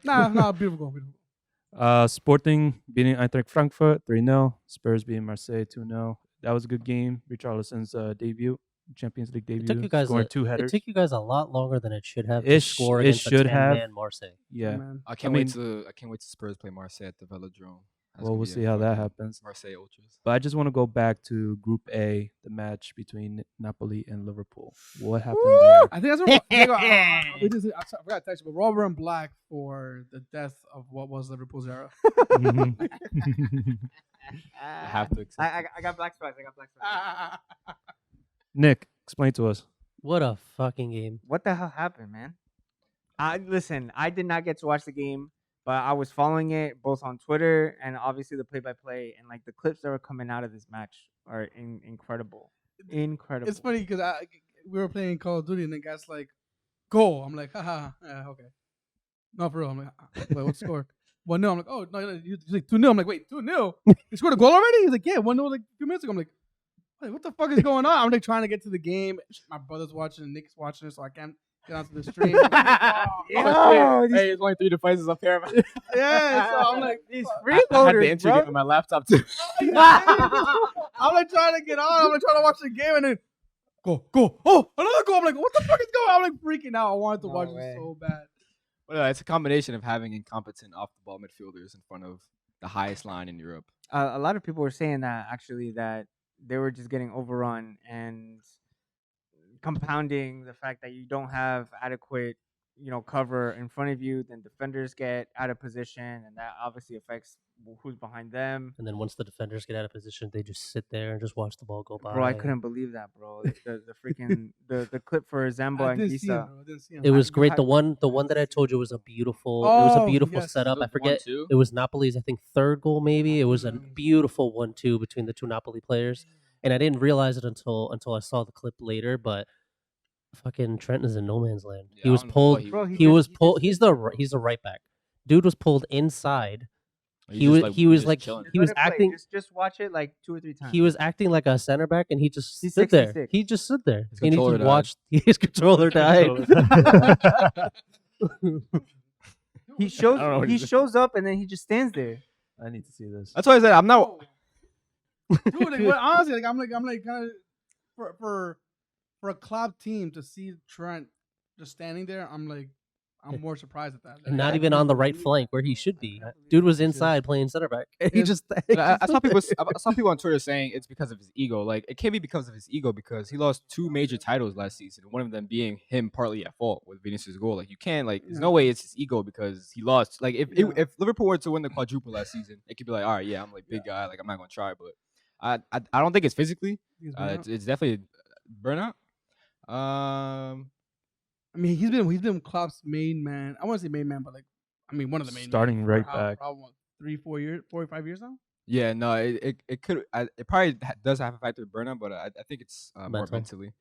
nah, beautiful goal. Sporting beating Eintracht Frankfurt 3-0. Spurs beating Marseille 2-0. That was a good game. Richarlison's debut, Champions League debut, It took you guys scoring a, 2 it headers. took you guys a lot longer than it should have It to score it against should a have. 10-man Marseille. Yeah. Man. I can't mean- wait to Spurs play Marseille at the Velodrome. That's Well, gonna we'll be a see how that fun happens. Marseille Ultras. But I just want to go back to Group A, the match between Napoli and Liverpool. What happened there? I think that's what I forgot to text you, but we're all wearing black for the death of what was Liverpool's era. Mhm. I have to accept. I got black spots. Nick, explain to us. What a fucking game. What the hell happened, man? Listen, I did not get to watch the game, but I was following it both on Twitter and obviously the play-by-play, and like the clips that were coming out of this match are incredible. Incredible. It's funny because we were playing Call of Duty and the guy's like, "Go!" I'm like, "Haha, yeah, okay." No, for real. I'm like, "Wait, what's the score?" 1-0. I'm like, "Oh no, he's like 2-0." I'm like, "Wait, 2-0? He scored a goal already?" He's like, "Yeah, 1-0 like a few minutes ago." I'm like, "Wait, what the fuck is going on?" I'm like trying to get to the game. My brother's watching, Nick's watching it, so I can't get onto the stream. Yo, these, Hey, it's only 3 devices up here. Yeah, so I'm like, these I had the freeloaders, entry bro. game on my laptop too. I'm like trying to get on. I'm like trying to watch the game, and then go. Oh, another goal. I'm like, what the fuck is going on? I'm like freaking out. I wanted to No watch way. it so bad. Well, it's a combination of having incompetent off the ball midfielders in front of the highest line in Europe. A lot of people were saying that actually that they were just getting overrun and compounding the fact that you don't have adequate cover in front of you, then defenders get out of position, and that obviously affects who's behind them. And then once the defenders get out of position, they just sit there and just watch the ball go by. Bro, I couldn't believe that, bro. The freaking the clip for Zambo I and didn't see him, Gisa. bro. I didn't see him. It was great. had- The one that I told you was a beautiful. Oh, it was a beautiful yes. setup. I Was it forget. 1-2? It was Napoli's, I think, third goal. Maybe it was a beautiful 1-2 between the two Napoli players, and I didn't realize it until I saw the clip later. But fucking Trent is in no man's land. Yeah, He I was don't know pulled. what Bro, He was just- pulled. He's the right back. Dude was pulled inside. He was like chilling. he was let it play. acting. Just watch it like 2 or 3 times. He was acting like a center back, and he just He's stood there. 66. He just stood there, His and he controller just died. watched. His controller died. He I don't know what he he's- shows up and then he just stands there. I need to see this. That's why I said I'm not. Dude, like, but honestly, like I'm like kind of for a club team to see Trent just standing there. I'm more surprised at that. And not even on the right flank where he should be. Dude was inside playing center back. He Yes. just. I saw people on Twitter saying it's because of his ego. Like it can't be because of his ego because he lost 2 major titles last season. One of them being him partly at fault with Vinicius' goal. Like you can't there's no way it's his ego because he lost. Like if Liverpool were to win the quadruple last season, it could be like, all right, yeah, I'm like big guy, like I'm not gonna try. But I don't think it's physically. It's definitely burnout. I mean, he's been Klopp's main man. I want to say main man, but one of the main Starting men right for back. Probably 3, 4 years, 4 or 5 years now. Yeah, no, it could it probably does have a factor of burnout, but I think it's more Mental. mentally.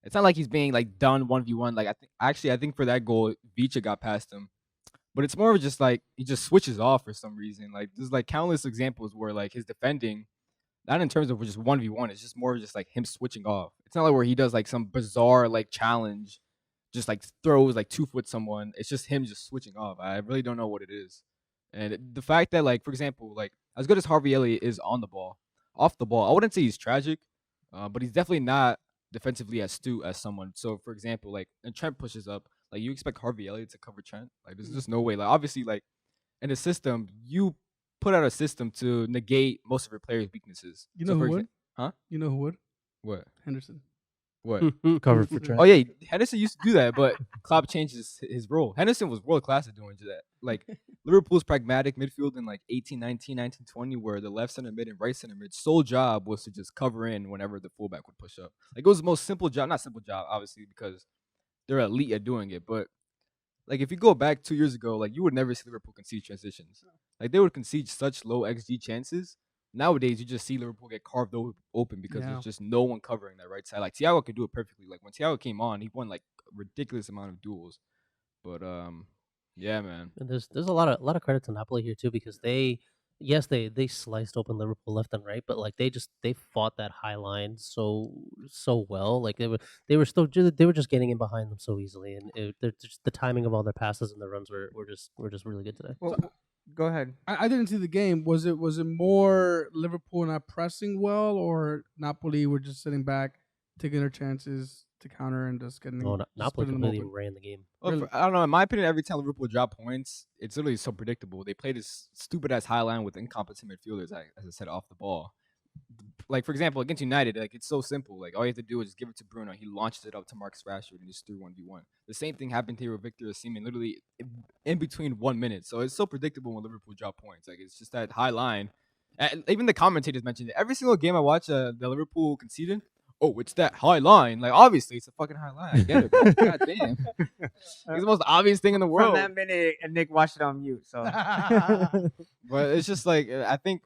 It's not like he's being done 1v1. Like I think for that goal, Vicha got past him, but it's more of just he just switches off for some reason. Like there's countless examples where his defending, not in terms of just 1v1, it's just more of just him switching off. It's not where he does some bizarre challenge, just throws 2-foot someone. It's just him just switching off. I really don't know what it is. And the fact that for example, as good as Harvey Elliott is on the ball, off the ball, I wouldn't say he's tragic, but he's definitely not defensively astute as someone. So for example, and Trent pushes up, you expect Harvey Elliott to cover Trent? There's just no way. Obviously, in a system, you put out a system to negate most of your players' weaknesses. You know So who for would? Huh? You know who would? What? Henderson. What? Cover for Trent. Oh yeah, Henderson used to do that, but Klopp changed his role. Henderson was world class at doing that. Liverpool's pragmatic midfield in 18, 19, 19, 20, where the left center mid and right center mid's sole job was to just cover in whenever the fullback would push up. It was the most simple job, not simple job, obviously, because they're elite at doing it. But if you go back 2 years ago, you would never see Liverpool concede transitions. They would concede such low XG chances. Nowadays, you just see Liverpool get carved open because there's just no one covering that right side. Thiago could do it perfectly. When Thiago came on, he won a ridiculous amount of duels. But yeah, man. And there's a lot of credit to Napoli here too because they sliced open Liverpool left and right, but they fought that high line so well. They were just getting in behind them so easily, and the timing of all their passes and their runs were just really good today. Well, go ahead. I didn't see the game. Was it more Liverpool not pressing well, or Napoli were just sitting back, taking their chances to counter and just getting? No, just Napoli putting them completely open? ran the game. Well, Really? I don't know. In my opinion, every time Liverpool drop points, it's literally so predictable. They play this stupid ass high line with incompetent midfielders, as I said, off the ball. For example, against United, it's so simple. All you have to do is just give it to Bruno. He launches it up to Marcus Rashford and just threw 1v1. The same thing happened here with Victor Osimhen, literally in between 1 minute. So it's so predictable when Liverpool drop points. It's just that high line. And even the commentators mentioned it. Every single game I watch, the Liverpool conceded. Oh, it's that high line. Obviously, it's a fucking high line. I get it, bro. God damn. It's the most obvious thing in the From world. that minute, and Nick watched it on mute. So But it's just I think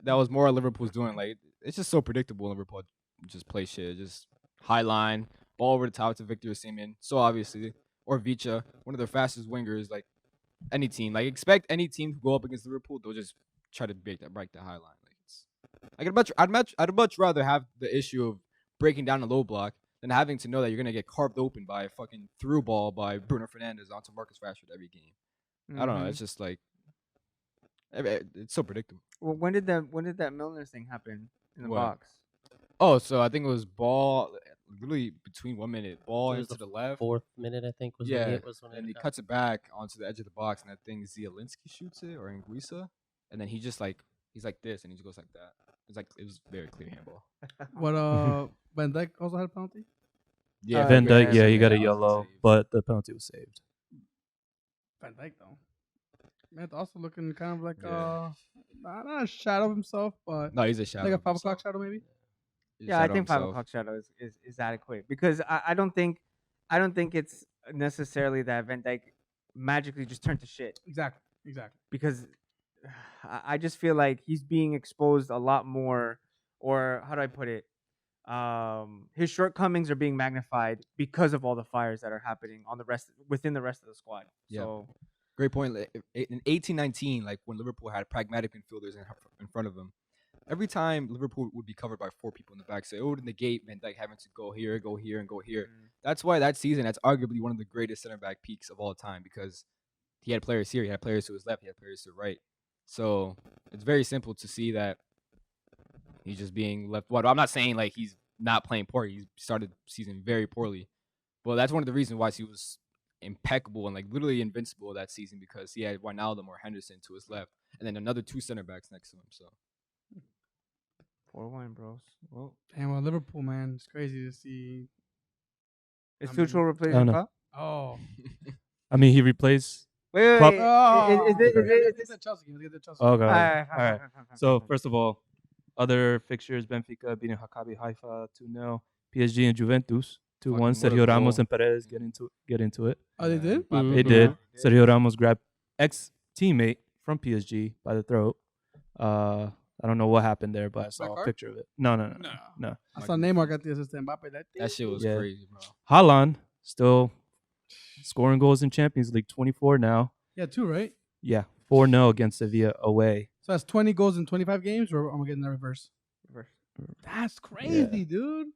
that was more Liverpool's doing. It's just so predictable. Liverpool just play shit. Just high line, ball over the top to Victor Osimhen. So obviously, or Vicha, one of their fastest wingers. Any team, expect any team to go up against Liverpool, they'll just try to break the high line. I'd much rather have the issue of breaking down a low block than having to know that you're gonna get carved open by a fucking through ball by Bruno Fernandes onto Marcus Rashford every game. I don't know. It's just it's so predictable. Well, when did that Milner thing happen in the What? box? Oh, so I think it was ball literally between 1 minute, ball It was into the left. 4th minute, I think, was Yeah, when it was when and it he got- cuts it back onto the edge of the box, and I think Zielinski shoots it or Anguissa, and then he just he's like this, and he just goes like that. It was very clear handball. What Van Dijk also had a penalty. Yeah, Van Dijk, yeah, he got a that was yellow, save. but the penalty was saved. Van Dijk though. Man, also looking kind of like Yeah. not a shadow of himself, but No, he's a shadow. like a of 5 o'clock himself. shadow maybe. He's a Yeah, I shadow of think 5 himself. o'clock shadow is adequate because I don't think it's necessarily that Van Dijk magically just turned to shit Exactly. because I just feel like he's being exposed a lot more, or how do I put it? His shortcomings are being magnified because of all the fires that are happening on within the rest of the squad. Yeah. So Great point. In 1819, like when Liverpool had pragmatic midfielders in front of them, every time Liverpool would be covered by 4 people in the back, so it would negate Van Dijk having to go here, and go here. That's why that season, that's arguably one of the greatest center back peaks of all time because he had players here, he had players to his left, he had players to the right. So it's very simple to see that he's just being left. Well, I'm not saying like he's not playing poor. He started the season very poorly, but that's one of the reasons why he was impeccable and like literally invincible that season because he had Wijnaldum or Henderson to his left, and then another 2 center backs next to him. So 4-1, bros. Well, And well, Liverpool, man, it's crazy to see. is I mean, Tuchel replacing I don't know. Klopp? Oh, I mean, he replaced. Wait, Klopp- is it? It's Chelsea. Let's get to Chelsea. Okay. All All right, right. So first of all, other fixtures: Benfica beating Maccabi Haifa 2-0, PSG and Juventus 2-1. Fucking what a Sergio Ramos goal. and Perez get into it. Oh, they did? Mbappe They did. did. Sergio Ramos grabbed ex-teammate from PSG by the throat. I don't know what happened there, but I saw a card? picture of it. No. I saw Neymar got the assist to Mbappe. That shit was Yeah. crazy, bro. Haaland still scoring goals in Champions League, 24 now. Yeah, 2, right? Yeah, 4-0 against Sevilla away. So that's 20 goals in 25 games, or am I getting that reverse? That's crazy, dude.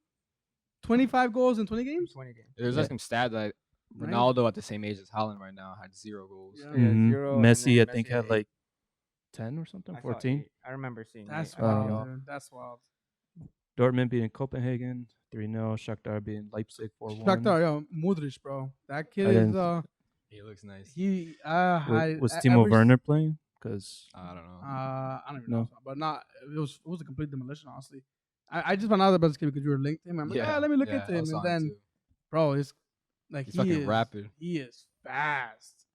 25 goals in 20 games? 20 games. There's Yeah. like some stat that Right. Ronaldo at the same age as Haaland right now had 0 goals. Yeah. Mhm. 0, and Messi, then I think, Messi had had like 10 or something, I saw 14. 8. I remember seeing. That's 8. I saw wild, y'all. dude. That's wild. Dortmund beating Copenhagen 3-0. Shakhtar beating Leipzig 4-1. Shakhtar, yo, Modric, bro. That kid I is didn't- He looks nice. he Was Timo Werner playing? Because I don't know. I don't even No. know, but not. It was a complete demolition, honestly. I just found out about this kid because you were linked to him. I'm like, let me look into I him, saw and then, too. bro, it's like He's he fucking is rapid. He is fast.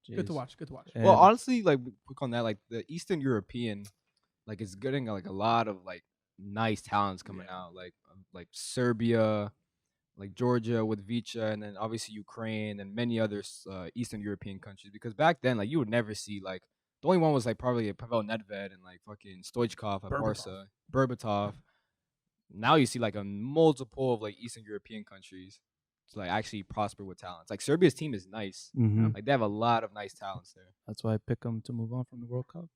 Good to jeez. watch. Good to watch. And Well, honestly, like quick on that, like the Eastern European, like is getting like a lot of like nice talents coming out, like Serbia, like Georgia with Vicha, and then obviously Ukraine and many other Eastern European countries. Because back then, like you would never see like the only one was like probably Pavel Nedved and like fucking Stoichkov at Barca, Berbatov. Now you see like a multiple of like Eastern European countries to like actually prosper with talents. Like Serbia's team is nice. Mhm. Like they have a lot of nice talents there. That's why I pick them to move on from the World Cup.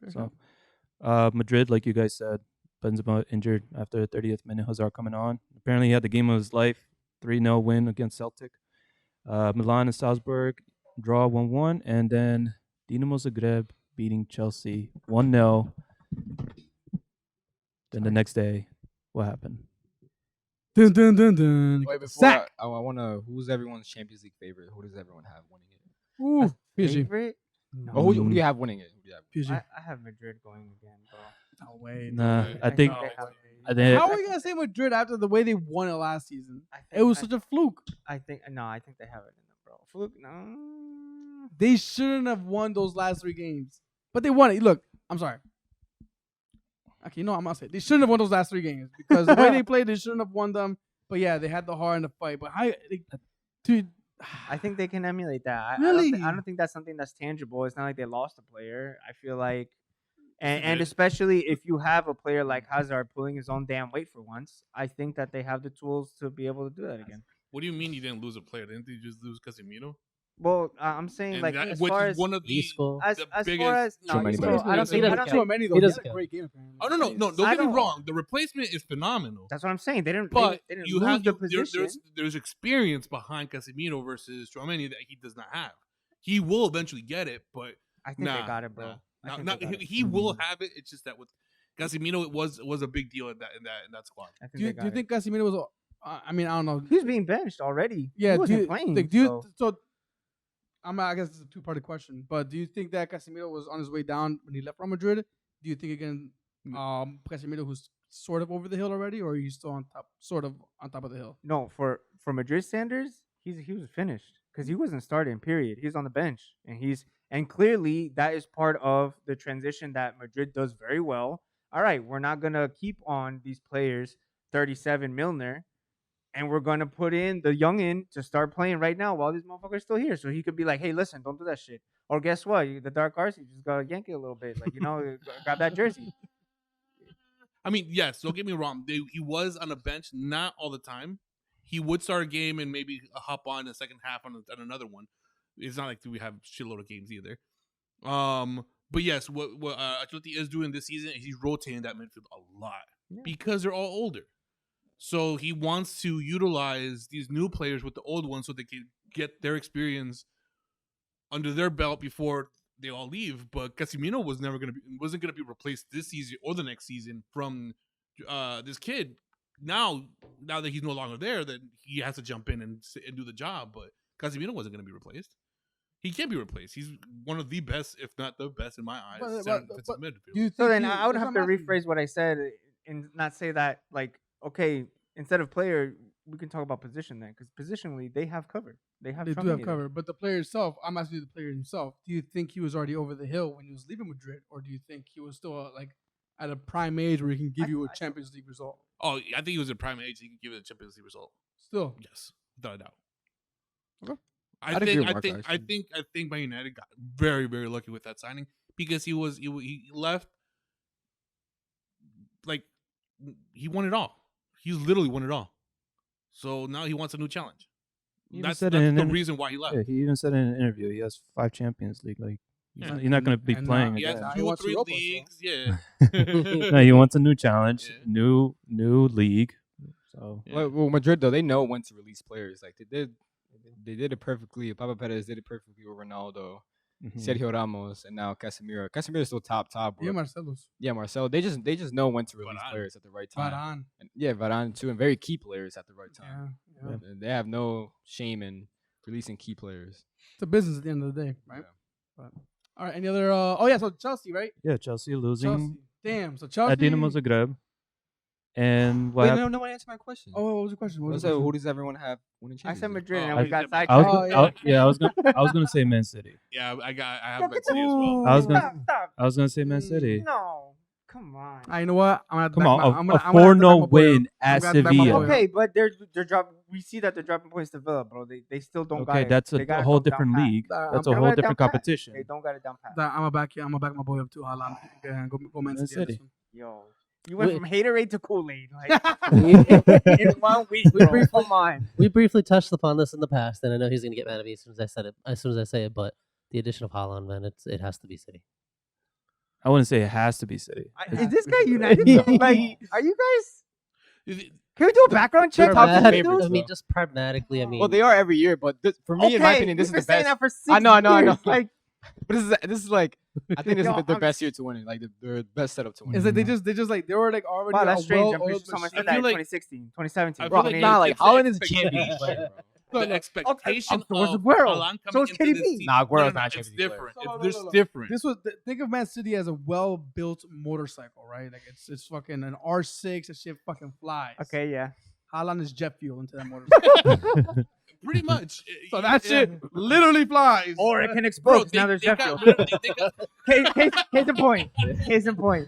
Fair So, enough. Madrid, like you guys said, Benzema injured after the 30th minute. Hazard coming on. Apparently, he had the game of his life. 3-0 win against Celtic. Milan and Salzburg draw 1-1, and then Dinamo Zagreb beating Chelsea 1-0. Then the next day, what happened? Dun, dun, dun, dun. Wait, before Sack. I want to. Who's everyone's Champions League favorite? Who does everyone have winning it? Ooh, PSG. Favorite? No. Oh, who do you have winning it? Who do you have? PSG. I have Madrid going again, bro. No way. Nah, way. I think they have I think How are you gonna say Madrid after the way they won it last season? I It was think- such a fluke. I think no. I think they have it in them, bro. Fluke? No. They shouldn't have won those last 3 games, but they won it. Look, I'm sorry. Okay, I'm not saying they shouldn't have won those last 3 games because the way they played, they shouldn't have won them. But yeah, they had the heart in the fight. But dude, I think they can emulate that. I Really? don't think that's something that's tangible. It's not like they lost a player. I feel like, and Yeah. especially if you have a player like Hazard pulling his own damn weight for once, I think that they have the tools to be able to do that again. What do you mean you didn't lose a player? Didn't you just lose Casemiro? Well, I'm saying And like that, as which far is as one of the Isco. as the far biggest. as no, Too many Isco, players. I don't think He I don't doesn't think many though. He He doesn't had a count. great game. Apparently. Oh no, don't I get me don't- wrong. The replacement is phenomenal. that's what I'm saying. They didn't. But they didn't you lose have the there- position. there's experience behind Casemiro versus Tchouaméni that he does not have. He will eventually get it, but I think they got it, bro. I think they got it. he will have it. It's just that with Casemiro, it was a big deal in that squad. I think Do you, they do you got think Casemiro was? I mean, I don't know. it. He was being benched already? Yeah, he do wasn't you, playing. like, do you, so. so I guess it's a 2-part question, but do you think that Casemiro was on his way down when he left Real Madrid? Do you think again, Casemiro who's sort of over the hill already, or are you still on top, sort of on top of the hill? No, for for Madrid standards, he was finished because he wasn't starting. Period. He's on the bench, and clearly that is part of the transition that Madrid does very well. All right, we're not gonna keep on these players, 37 Milner, and we're gonna put in the youngin to start playing right now while these motherfuckers still here, so he could be like, hey, listen, don't do that shit. Or guess what? The dark horse, you just gotta yank it a little bit, like grab that jersey. I mean, yes, don't get me wrong. He was on the bench, not all the time. He would start a game and maybe hop on the second half on another one. It's not like we have shitload of games either. But yes, what Ancelotti is doing this season is he's rotating that midfield a lot because they're all older. So he wants to utilize these new players with the old ones so they can get their experience under their belt before they all leave. But Casemiro wasn't gonna be replaced this season or the next season from this kid. Now that he's no longer there, then he has to jump in and do the job. But Casemiro wasn't gonna be replaced. He can't be replaced. He's one of the best, if not the best, in my eyes. Midfield. So then I would have to rephrase what I said and not say that, like, okay, instead of player, we can talk about position then, because positionally they have cover. They do have cover. But the player himself, I'm asking you the player himself. Do you think he was already over the hill when he was leaving Madrid, or do you think he was still like at a prime age where he can give you a Champions League result? Oh, I think he was at prime age. He could give it a Champions League result. Still, yes, without a doubt. Okay. I think Man United got very, very lucky with that signing because he left like he won it all. He's literally won it all. So now he wants a new challenge. That's the reason why he left. Yeah, he even said in an interview he has 5 Champions League. Like he's not going to be playing. He has 2 or 3 leagues. Yeah. No, he wants a new challenge, new league. So well, Madrid though, they know when to release players. Like they did it perfectly. Papa Perez did it perfectly with Ronaldo, Sergio Ramos, and now Casemiro. Casemiro is still top. Yeah, Marcelo's. Yeah, Marcelo. They just know when to release players at the right time. Varane. And, Varane too, and very key players at the right time. Yeah. And they have no shame in releasing key players. It's a business at the end of the day, right? Yeah. But, all right. Any other? So Chelsea, right? yeah, Chelsea losing Damn. So Chelsea. at Dinamo Zagreb. And what Wait, happened? no one answered my question. Oh, what was the question? Who does everyone have winning I Champions said League? Madrid, and Oh, we got I sidetracked. was gonna say Man City. Yeah, I have Man City as well. I was gonna say Man City. No, come on. You know what? I'm Come on, a 4-0 win at Sevilla. Okay, but they're dropping. We see that they're dropping points to Villa, bro. They still don't got it. Okay, that's a whole different league. That's a whole different competition. They don't got it down pat. I'm gonna back my boy up too, Haaland. Go Man City. Yo, you went from haterade to Kool-Aid like in 1 week. Bro. Come on. We briefly touched upon this in the past, and I know he's gonna get mad at me as soon as I say it. But the addition of Haaland, man, it has to be City. I wouldn't say it has to be City. Is this guy United? Like, are you guys? Can we do a background check? Just pragmatically, Well, they are every year, but for me, in my opinion, this is the best. That for 6 I know. years, like, but this is like, I think this is their best year to win it. Like their best setup to win. It's like they just like they were like already. Wow, that's strange. I'm well-oiled pretty sure someone machine. said that in 2016, 2017. I feel like Like it's Haaland is a the Champions League player, bro. The expectation so was of Aguero. Haaland So coming is into this KDB. season. Nah, Aguero's not a It's Champions League different. player. It's different. This was think of Man City as a well-built motorcycle, right? Like it's fucking an R6. That shit fucking flies. Okay, yeah. Haaland is jet fuel into that motorcycle. Pretty much. So that shit literally flies. Or it can Bro, explode. Now there's jet fuel. Case in point. Case in point.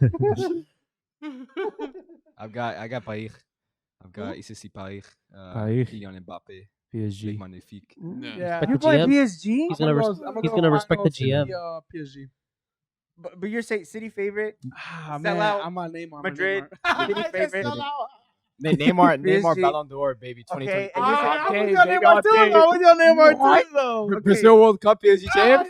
I got Paris. I've got Issi Paris. Paris. Kylian Mbappe. PSG. Magnifique. Yeah. But You're the going GM PSG? He's gonna respect the GM. PSG. But you're saying City favorite? Man, Sell out. I'm on Neymar. Madrid. City favorite? Neymar PSG. Ballon d'Or, baby. 2020. Okay, and you're saying- I'm with your Neymar too, though. With your Neymar too, though. Okay. Brazil World Cup PSG champ.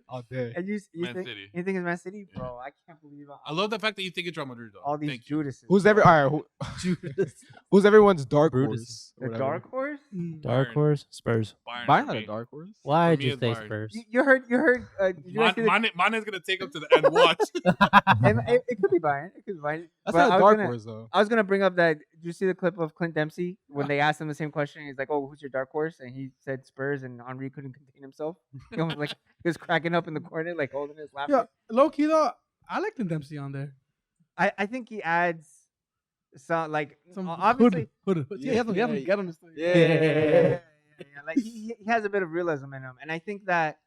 All day. And you Man think City. you think it's Man City, bro? I can't believe I love the fact that you think it's Real Madrid, though. all these Thank you. Judases. Who's everyone's dark Brutus. horse? The dark horse? Dark Bayern. horse, Spurs. Bayern for not a me. dark horse. Why'd me, you it's say Bayern. Spurs? You heard. Did you guys see the- Mane's gonna take him to the end. Watch. it could be Bayern. It could be Bayern. That's But not I a was dark gonna- horse though. I was gonna bring up that. Did you see the clip of Clint Dempsey when they asked him the same question? He's like, "Oh, who's your dark horse?" And he said Spurs, and Henri couldn't contain himself. He almost like he was cracking up in the corner, like holding his laughter. Yeah, low key though, I like the Dempsey on there. I think he adds So like Some obviously, hood. Yeah, you have to Yeah. get him. Yeah. Like he has a bit of realism in him, and I think that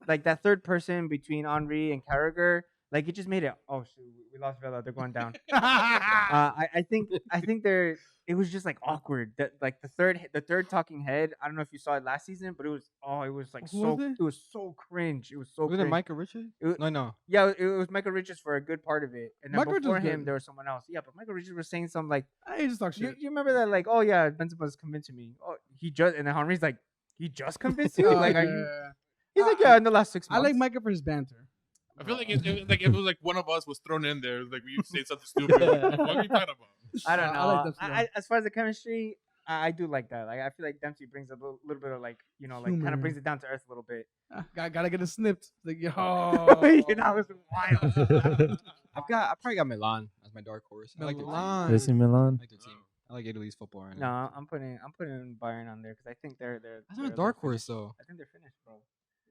like that third person between Henri and Carragher, like it just made it. Oh shoot, we lost Villa. They're going down. I think they're. It was just like awkward. That like the third talking head. I don't know if you saw it last season, but it was like Who so was it? it was so cringe. It was so Was it cringe. Michael Richards? It wa- No. Yeah, it was Michael Richards for a good part of it, and then Michael Richards before was him good. there was someone else. Yeah, but Michael Richards was saying something like, I just talk you, shit. you remember that like, oh yeah, Benzema's convincing me. Oh, he just and then Henry's like, he just convinced you? Oh, Like, yeah, are yeah, you? yeah. He's like, I- yeah, in the last 6 I months. like Micah for his banter. I feel like like if it was like one of us was thrown in there, like we say something stupid. Like, what are you talking about? I don't I know. like Dempsey, though. As far as the chemistry, I do like that. Like, I feel like Dempsey brings a little bit of like, you know, like kind Humor. of brings it down to earth a little bit. Gotta get it snipped. Like, yo. You know, it's wild. I probably got Milan as my dark horse. I like their team. Milan. AC Milan. I like their team. I like Italy's football right No, now. I'm putting Bayern on there because I think they're That's not a they're dark finished. horse though. I think they're finished, bro.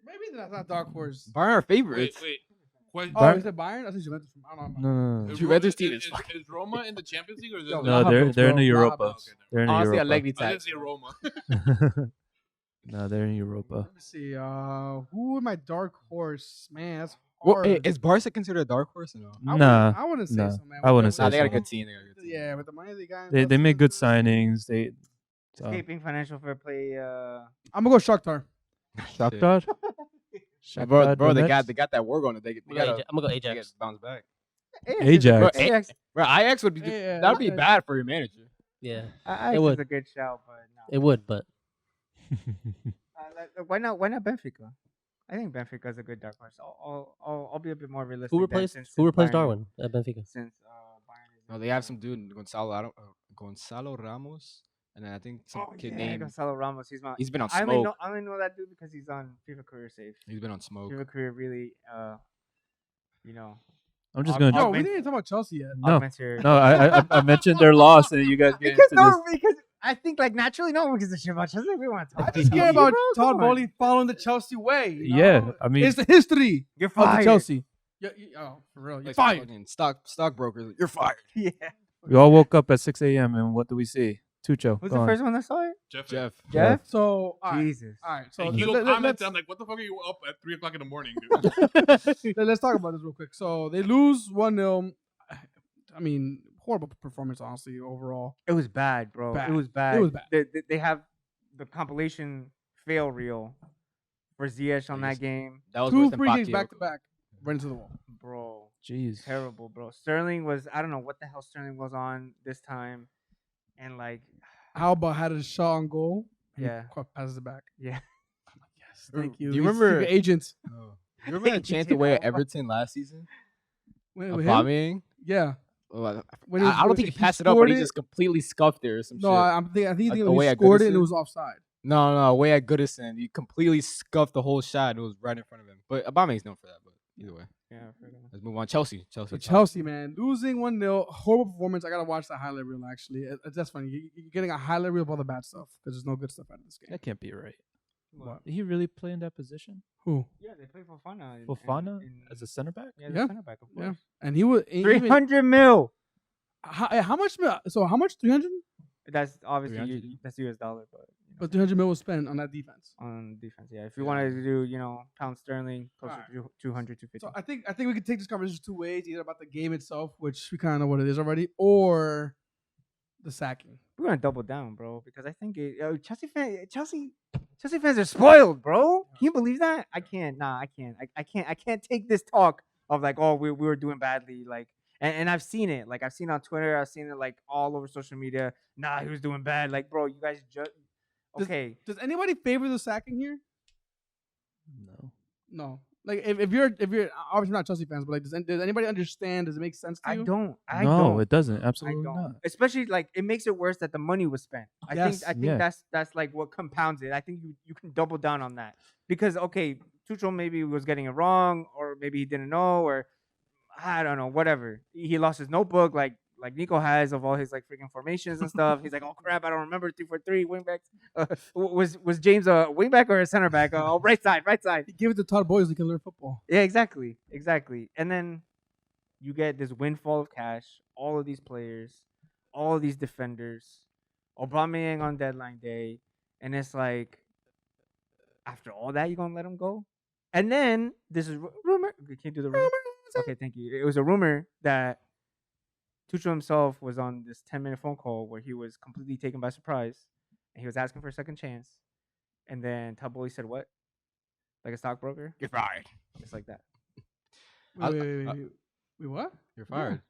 Maybe that's not dark horse. Bayern are Wait, favorites. wait. What, Oh, Bayern- is it Bayern? I think Juventus. I don't know. No. is Juventus Roma- team is, is is Roma in the Champions League or is it Yo, No, Lahabos, they're in bro. the Europa. Lahabos. They're in the Honestly, Europa. Allegri I tag. didn't say Roma. No, they're in Europa. Let me see. Who am my dark horse? Man, that's Well, hard. hey, is Barca considered a dark horse or no? I wouldn't say nah, so, man. I wouldn't With say Nah, the- they got a so. good team. They got a good team. Yeah, with the money they got. They make good signings. They Escaping financial fair play. I'm gonna go Shakhtar. Shakhtar. Bro, they Donetsk? got that war going. They I'm gonna go gotta Ajax. bounce back. Ajax. Bro, Bro, Ajax would be Yeah, that'd be yeah. bad for your manager. Yeah, It would. was a good shout, but no. it would, but Why not Benfica? I think Benfica is a good dark horse. I'll be a bit more realistic. who replaced Darwin at Benfica? Since Bayern is No, they have some dude Gonzalo Ramos, and then I think some kid named. Gonzalo Ramos. He's been on I only smoke. know that dude because he's on FIFA Career Save. He's been on smoke. FIFA Career really, you know, I'm just I'll- gonna. No, I'll we make- didn't even talk about Chelsea yet. No, augments your. no. I mentioned their loss, and you guys get because into this. because I think like naturally no one gives a shit about Chelsea. We want to talk. I just care Chelsea, about bro, Todd come on. Bowley following the Chelsea way. you Yeah, know? I mean, it's the history You're of the fired. Chelsea. Oh, for real, you're Like fired. fucking stockbrokers. You're fired. Yeah. we all woke up at 6 a.m. and what do we see? Tuchel. Who's go the on. first one that saw it? Jeff. Jeff. Jeff. So, all right, Jesus. all right. So Hey, Hugo let- commented. let's, I'm like, what the fuck are you up at 3:00 in the morning, dude? let's talk about this real quick. So they lose 1-0. I mean, horrible performance, honestly, overall. It was bad, bro. Bad. It was bad. It was bad. They have the compilation fail reel for Ziyech on that game, That was Two worse than free kicks Bakayoko. back to back, right into the wall. bro. Jeez. Terrible, bro. Sterling was I don't know what the hell Sterling was on this time, and like Alba had a shot on goal. and he Yeah. passes it back. yeah, Yes, thank you. Do you He's remember- secret agents? Oh. You remember that chance away at Everton last season? Wait, with him? Aubameyang? Yeah. Well, When he was- I don't when think he passed it up, scored but he just completely scuffed it or some No, shit. I think Like, he away at scored it and it Goodison? was offside. No, away at Goodison. He completely scuffed the whole shot. And it was right in front of him. But Aubameyang's known for that. But either way, yeah. I forgot. let's move on. Chelsea. But Chelsea, man, losing 1-0, horrible performance. I gotta watch the highlight reel. Actually, that's funny. You're getting a highlight reel of all the bad stuff because there's no good stuff out of this game. That can't be right. What? Did he really play in that position? Who? Yeah, they play Fofana. Fofana as a center back? yeah, Yeah. center back, of Yeah. course. And he was $300 even, mil. how much? So how much? 300? That's obviously 300? that's US dollar, but But 300 mil was spent on that defense. on defense, yeah. If you wanted to do, pound sterling, closer Alright. to 200, 250. So I think we could take this conversation two ways: either about the game itself, which we kind of know what it is already, or the sacking. We're gonna double down, bro, because I think Chelsea fans are spoiled, bro. Can you believe that? I can't. Nah, I can't. I can't take this talk of like, oh, we were doing badly, like, and I've seen it. Like, I've seen it on Twitter. I've seen it like all over social media. Nah, he was doing bad. Like, bro, you guys just okay. Does anybody favor the sacking here? No. No. Like if you're obviously not Chelsea fans, but like does anybody understand? Does it make sense to I you? don't. I no, don't. it doesn't. I Absolutely don't. not. Especially like it makes it worse that the money was spent. Yes. I think Yeah. that's like what compounds it. I think you can double down on that because okay, Tuchel maybe was getting it wrong, or maybe he didn't know, or I don't know, whatever. He lost his notebook like Nico has of all his like freaking formations and stuff. He's like, oh crap, I don't remember 3-4-3 wingbacks. Was James a wingback or a center back? Oh, right side. Give it to Todd Boys, he can learn football. Yeah, exactly. And then you get this windfall of cash, all of these players, all these defenders, Aubameyang on deadline day, and it's like, after all that, you gonna let him go? And then this is rumor. Can you do the rumor? Okay, thank you. It was a rumor that Tuchel himself was on this 10-minute phone call where he was completely taken by surprise, and he was asking for a second chance. And then Taboli said, "What? Like a stockbroker? You're fired." Just like that. Wait, what? You're fired.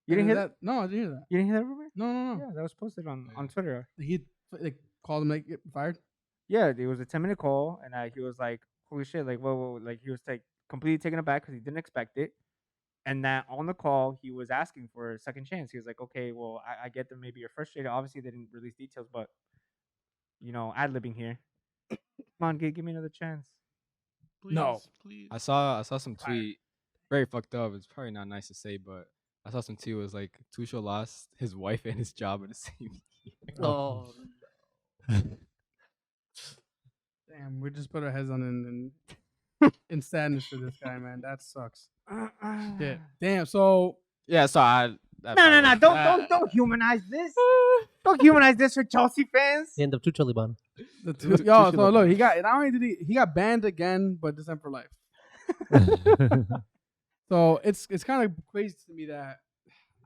You didn't hear that? No, I didn't hear that. You didn't hear that rumor? No. Yeah, that was posted on Twitter. He like called him like get fired. Yeah, it was a 10-minute call, and he was like, "Holy shit!" Like, whoa, like he was like completely taken aback because he didn't expect it. And that on the call, he was asking for a second chance. He was like, "Okay, well, I get that maybe you're frustrated. Obviously, they didn't release details, but ad-libbing here. Come on, give me another chance." Please, please. I saw some tweet, very fucked up. It's probably not nice to say, but I saw some tweet was like Tuchel lost his wife and his job in the same year. Oh, Damn, we just put our heads on in sadness for this guy, man. That sucks. Shit. Damn. So Yeah, so I. No. Don't humanize this. Don't humanize this for Chelsea fans. the end of Tuchel Liban. yo, so look, he got not only did he got banned again, but this time for life. So it's kind of crazy to me that,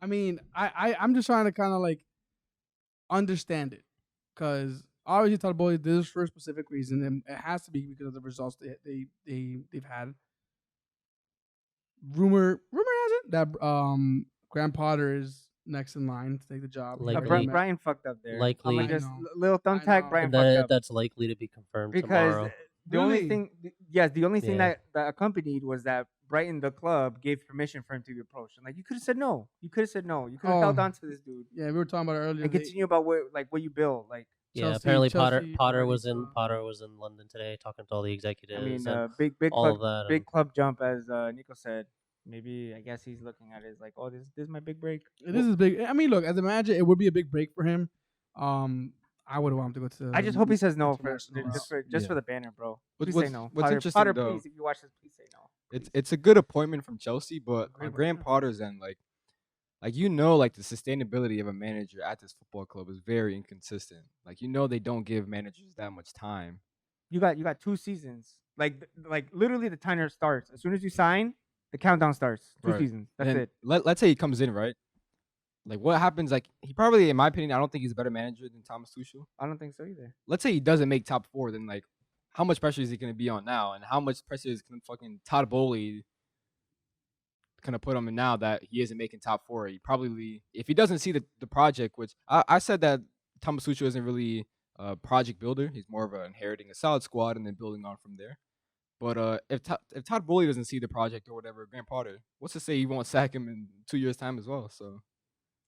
I mean, I'm just trying to kind of like understand it, because obviously Todd Bowley did this for a specific reason, and it has to be because of the results they've had. Rumor has it that Graham Potter is next in line to take the job. Likely. Brian fucked up there. Likely. I'm just I know. little thumbtack. know. Brian And fucked up that's likely to be confirmed because tomorrow. the only Really? thing, Yeah. that accompanied was that Brighton, the club, gave permission for him to be approached. And like, you could have said no. You could have held Oh. on to this dude Yeah, we were talking about it earlier. and continue about what you build. Like, Yeah, Chelsea- apparently Chelsea Potter already was in saw- Potter was in London today talking to all the executives. I mean, and big all club, of that, big and- club jump, as Nico said. Maybe I guess he's looking at it as like, oh, this is my big break. This is big. I mean, look, as a manager, it would be a big break for him. I would want him to go to. I just hope he says no international just route. for the banner, bro. What's- Please say what's- no. what's Potter, interesting, Potter, though- please, if you watch this, please say no. It's a good appointment from Chelsea, but Great on Graham appointment. Potter's end, like the sustainability of a manager at this football club is very inconsistent. Like they don't give managers that much time. You got 2 seasons. Like literally the timer starts as soon as you sign. The countdown starts. 2 Right. seasons. That's And it. Let's say he comes in, right? Like what happens? Like he probably, in my opinion, I don't think he's a better manager than Thomas Tuchel. I don't think so either. Let's say he doesn't make top 4, then like how much pressure is he gonna be on now, and how much pressure is fucking Todd Bowley gonna put him in now that he isn't making top 4? He probably, if he doesn't see the project, which I said that Thomas Tuchel isn't really a project builder. He's more of inheriting a solid squad and then building on from there. But if Todd Bowley doesn't see the project or whatever, Graham Potter, what's to say he won't sack him in 2 years' time as well? So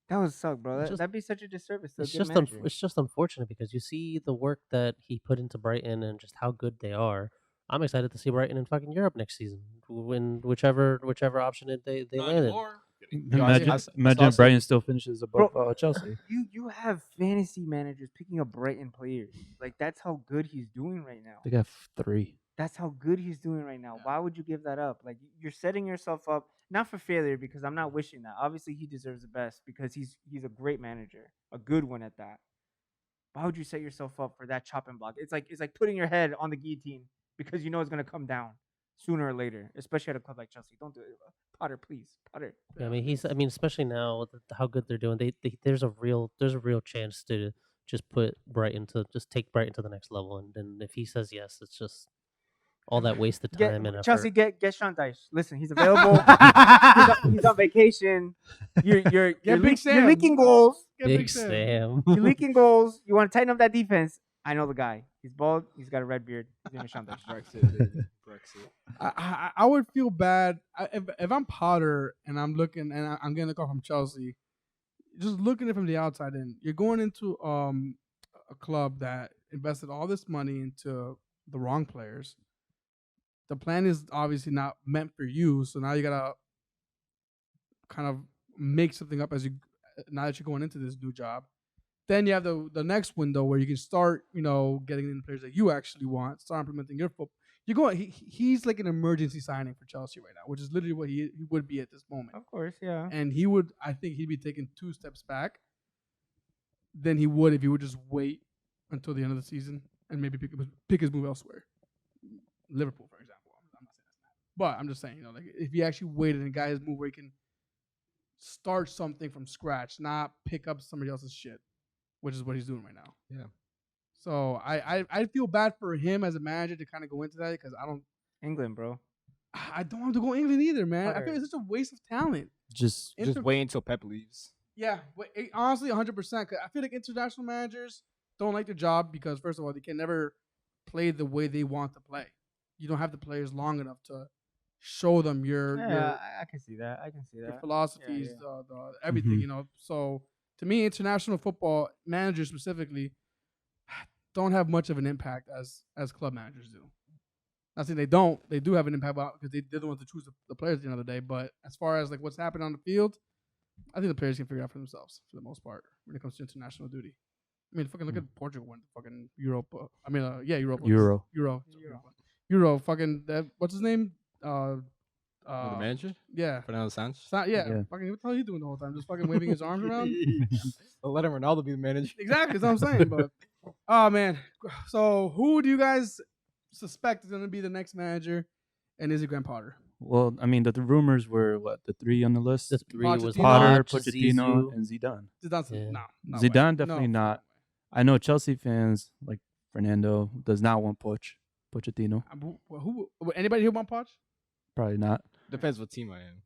That would suck, bro. It's just- That'd be such a disservice to a It's good just manager. it's just unfortunate because you see the work that he put into Brighton and just how good they are. I'm excited to see Brighton in fucking Europe next season, when whichever option they Not landed. anymore. Imagine, I saw imagine if some- Brighton still finishes above Chelsea. You have fantasy managers picking up Brighton players. Like, that's how good he's doing right now. They got 3. That's how good he's doing right now. Why would you give that up? Like, you're setting yourself up not for failure, because I'm not wishing that. Obviously, he deserves the best because he's a great manager, a good one at that. Why would you set yourself up for that chopping block? It's like putting your head on the guillotine because you know it's gonna come down sooner or later, especially at a club like Chelsea. Don't do it, Potter. Please, Potter. Yeah, I mean, especially now with how good they're doing, there's a real chance to just take Brighton to the next level, and then if he says yes, it's just all that wasted time and effort. Chelsea, get Sean Dyche. Listen, he's available. he's on vacation. You're Big Sam. leaking goals. Get Big Sam. You're leaking goals. You want to tighten up that defense. I know the guy. He's bald. He's got a red beard. His name is Sean Dyche. Brexit, baby. Brexit. I would feel bad if I'm Potter and I'm looking and I'm getting a call from Chelsea. Just looking at it from the outside in, you're going into a club that invested all this money into the wrong players. The plan is obviously not meant for you, so now you gotta kind of make something up now that you're going into this new job. Then you have the next window where you can start, getting in the players that you actually want, start implementing your football. He's like an emergency signing for Chelsea right now, which is literally what he would be at this moment. Of course, yeah. And I think he'd be taking 2 steps back. than he would if he would just wait until the end of the season and maybe pick his move elsewhere. Liverpool, for example. I'm not saying that's not. But I'm just saying, like if he actually waited and got his move where he can start something from scratch, not pick up somebody else's shit, which is what he's doing right now. Yeah. So I feel bad for him as a manager to kind of go into that because England, bro. I don't want to go England either, man. I Potter. feel like it's such a waste of talent. Just wait until Pep leaves. Yeah, but honestly, 100%. I feel like international managers don't like their job because, first of all, they can never play the way they want to play. You don't have the players long enough to show them your I can see that. I can see your that. philosophies, Yeah. the everything, Mhm. So to me, international football managers specifically don't have much of an impact as club managers do. Not saying they don't. They do have an impact because they're the ones to choose the players at the end of the day. But as far as like what's happening on the field, I think the players can figure it out for themselves for the most part when it comes to international duty. I mean, fucking look at Portugal win fucking Europa. Euro. Fucking what's his name? The manager? Yeah. Fernando Sanchez? Yeah. Yeah. Fucking what the hell are you doing the whole time? Just fucking waving his arms around? Well, let him Ronaldo be the manager. Exactly, that's what I'm saying. But oh man. So who do you guys suspect is gonna be the next manager? And is it Graham Potter? Well, I mean, the rumors were the three on the list: The three was Pochettino. Potter, Poch, Pochettino, Zizou. and Zidane. Zidane's Yeah. no. Zidane way. definitely No, not. I know Chelsea fans like Fernando does not want Pochettino. Who? Anybody here want Poch? Probably not. Depends what team I am.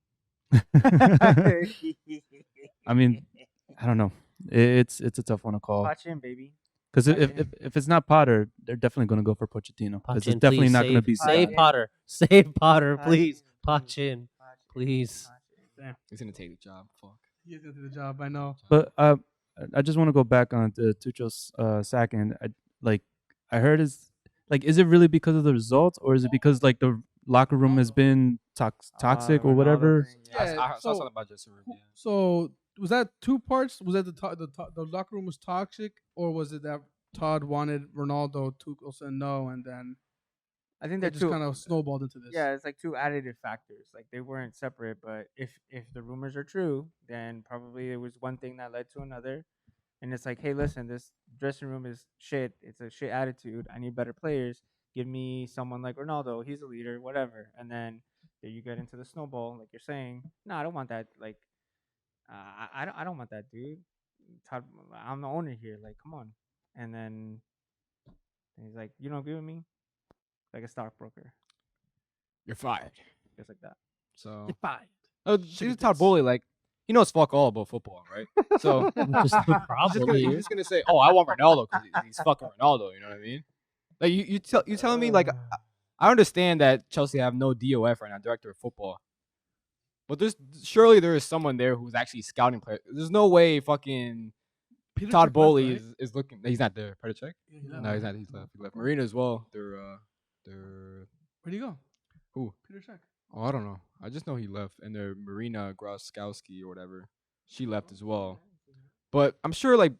I mean, I don't know. It's a tough one to call Watch him, baby. because watch if it's not Potter, they're definitely going to go for Pochettino. Because it's Pachin, definitely please not going to be Potter. save Zidane. Potter. Save Potter, Poch please. in, Pachin, please. Damn, He's gonna take the job. Fuck. he's gonna do the job. I know. But I just want to go back on the Tuchel's sacking. I heard is it really because of the results or is it because like the locker room has been toxic or Ronaldo whatever? thing, I, yeah. I saw so- something about Justin Rubio. So was that two parts? Was that the locker room was toxic, or was it that Todd wanted Ronaldo, Tuchel said no, and then I think they they're just two. kind of snowballed into this? Yeah, it's like two additive factors. Like they weren't separate, but if the rumors are true, then probably it was one thing that led to another. And it's like, hey, listen, this dressing room is shit. It's a shit attitude. I need better players. Give me someone like Ronaldo. He's a leader, whatever. And then there you get into the snowball, like you're saying. No, I don't want that. Like, I don't want that, dude. Todd, I'm the owner here. Like, come on. And then he's like, you don't agree with me? Like a stockbroker, You're fired. just like that. So Fine. this is Todd Bowley. Like he knows fuck all about football, right? So Just probably. he's just gonna say, "Oh, I want Ronaldo because he's fucking Ronaldo." You know what I mean? Like you telling me like I understand that Chelsea have no DOF right now, director of football, but surely there is someone there who's actually scouting players. There's no way fucking Peter Todd Cech Bowley left, right? is looking. He's not there. Petr Cech? Yeah, he left. No, he's not. He's left. He left. Marina as well. They're Where'd he go? who? Peter Cech. Oh, I don't know. I just know he left, and they're Marina Groskowski or whatever. She left as well. But I'm sure like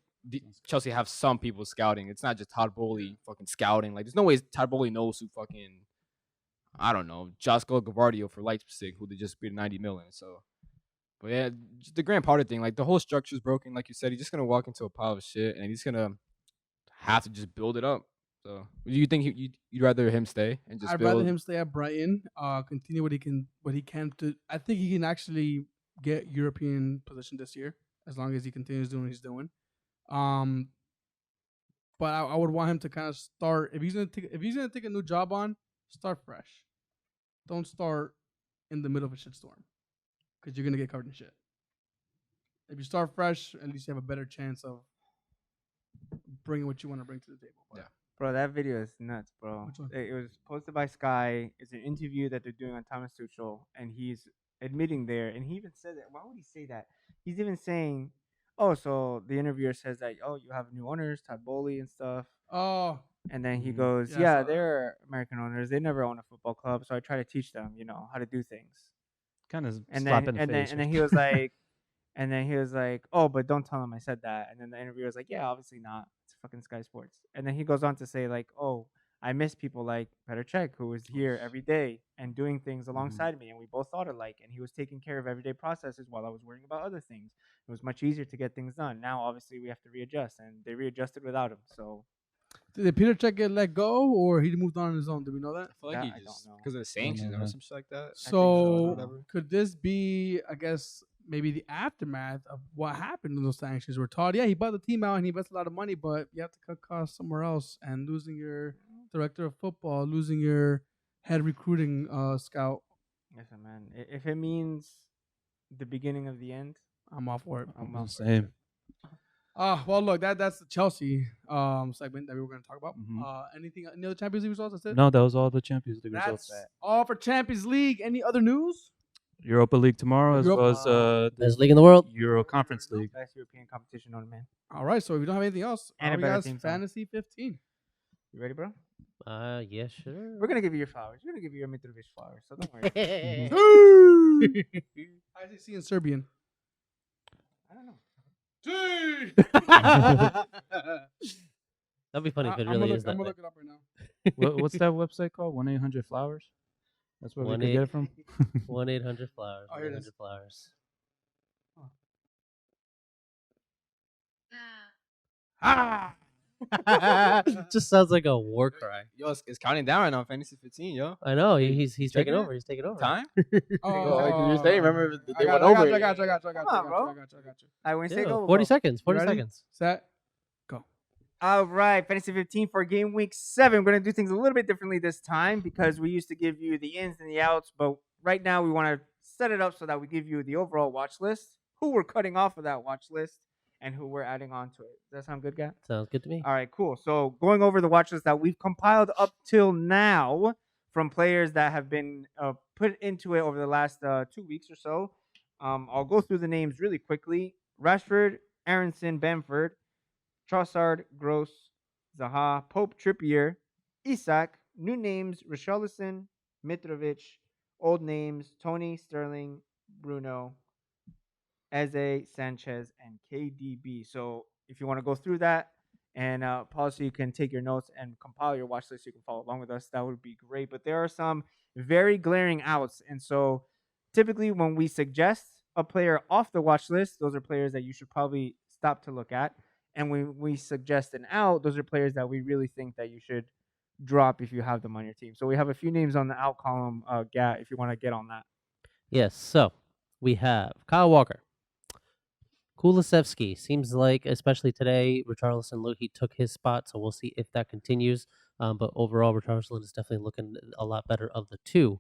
Chelsea have some people scouting. It's not just Todd Bowley fucking scouting. Like there's no way Todd Bowley knows who fucking I don't know Josko Gavardio for Leipzig, who they just paid 90 million. So, but yeah, just the Graham Potter thing. Like the whole structure is broken. Like you said, he's just gonna walk into a pile of shit, and he's gonna have to just build it up. So, do you think you'd rather him stay and just I'd build? rather him stay at Brighton. Continue what he can to. I think he can actually get European position this year as long as he continues doing what he's doing. But I would want him to kind of start if he's gonna take a new job on, start fresh. Don't start in the middle of a shitstorm because you're gonna get covered in shit. If you start fresh, at least you have a better chance of bringing what you want to bring to the table. But Yeah. Bro, that video is nuts, bro. Which one? It was posted by Sky. It's an interview that they're doing on Thomas Tuchel, and he's admitting there, and he even said that. Why would he say that? He's even saying, "Oh, so the interviewer says that, oh, you have new owners, Todd Bowley and stuff." Oh, And then he Mhm. goes, Yeah, I "Yeah, saw that. they're American owners. They never own a football club, so I try to teach them, how to do things." Kind of And slap then in the and then face. and then he was like, "Oh, but don't tell him I said that." And then the interviewer was like, "Yeah, obviously not. It's fucking Sky Sports." And then he goes on to say like, "Oh, I miss people like Petr Cech, who was here every day and doing things alongside me, and we both thought alike. And he was taking care of everyday processes while I was worrying about other things. It was much easier to get things done. Now, obviously, we have to readjust, and they readjusted without him. So Did Peter Check get let go, or he moved on his own? Do we know that? I feel like That he I don't just know. because of the sanctions know or that. some shit like that. So whatever. could this be, I guess, maybe the aftermath of what happened in those sanctions? We're taught, yeah, he bought the team out and he invested a lot of money, but you have to cut costs somewhere else. And losing your director of football, losing your head recruiting scout, Listen, man, if it means the beginning of the end, I'm all for it. I'm The up for it. same. Well, look, that's the Chelsea segment that we were going to talk about. Mhm. Any other Champions League results? That's it. No, that was all the Champions League That's results. all for Champions League. Any other news? Europa League tomorrow, as Europa- well as the Best league in the world. Euro Conference League. Best European competition on man. All right, so if you don't have anything else, And a we better got theme song. Fantasy 15. You ready, bro? Yeah, sure. We're gonna give you your flowers. We're gonna give you your Mitrovic flowers. So don't worry. I say see in Serbian. I don't know. That'd be funny if it I'm really gonna is that way. look it up right now. What's that website called? 1-800-Flowers? That's where we could get it from? 1-800-Flowers. Oh, here it is. 1-800-Flowers. Just sounds like a war cry. Yo, it's counting down right now. Fantasy 15, yo. I know he's checking taking it? over. He's taking over. Time? Oh, you're saying, remember I they got went over you, I it. got you, I got you, I got you, Come on, bro. I got you. I when you say Yeah, go, 40 go. seconds. 40 ready? seconds. Set. All right, Fantasy 15 for game week 7. We're going to do things a little bit differently this time because we used to give you the ins and the outs, but right now we want to set it up so that we give you the overall watch list, who we're cutting off of that watch list, and who we're adding on to it. Does that sound good, guy? Sounds good to me. All right, cool. So going over the watch list that we've compiled up till now from players that have been put into it over the last 2 weeks or so. I'll go through the names really quickly. Rashford, Aronson, Bamford, Trossard, Gross, Zaha, Pope, Trippier, Isak, new names, Richarlison, Mitrovic, old names, Tony, Sterling, Bruno, Eze, Sanchez, and KDB. So if you want to go through that and pause so you can take your notes and compile your watch list so you can follow along with us, that would be great. But there are some very glaring outs. And so typically when we suggest a player off the watch list, those are players that you should probably stop to look at. And when we suggest an out, those are players that we really think that you should drop if you have them on your team. So we have a few names on the out column, Gat, if you want to get on that. Yes. So we have Kyle Walker. Kulusevski seems like, especially today, Richarlison he took his spot, so we'll see if that continues. But overall, Richarlison is definitely looking a lot better of the two.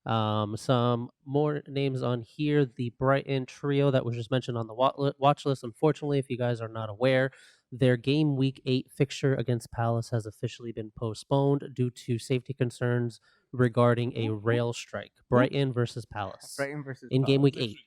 Some more names on here. The Brighton trio that was just mentioned on the watch list. Unfortunately, if you guys are not aware, their game week 8 fixture against Palace has officially been postponed due to safety concerns regarding a rail strike. Brighton versus Palace Brighton versus in game Palace. week 8.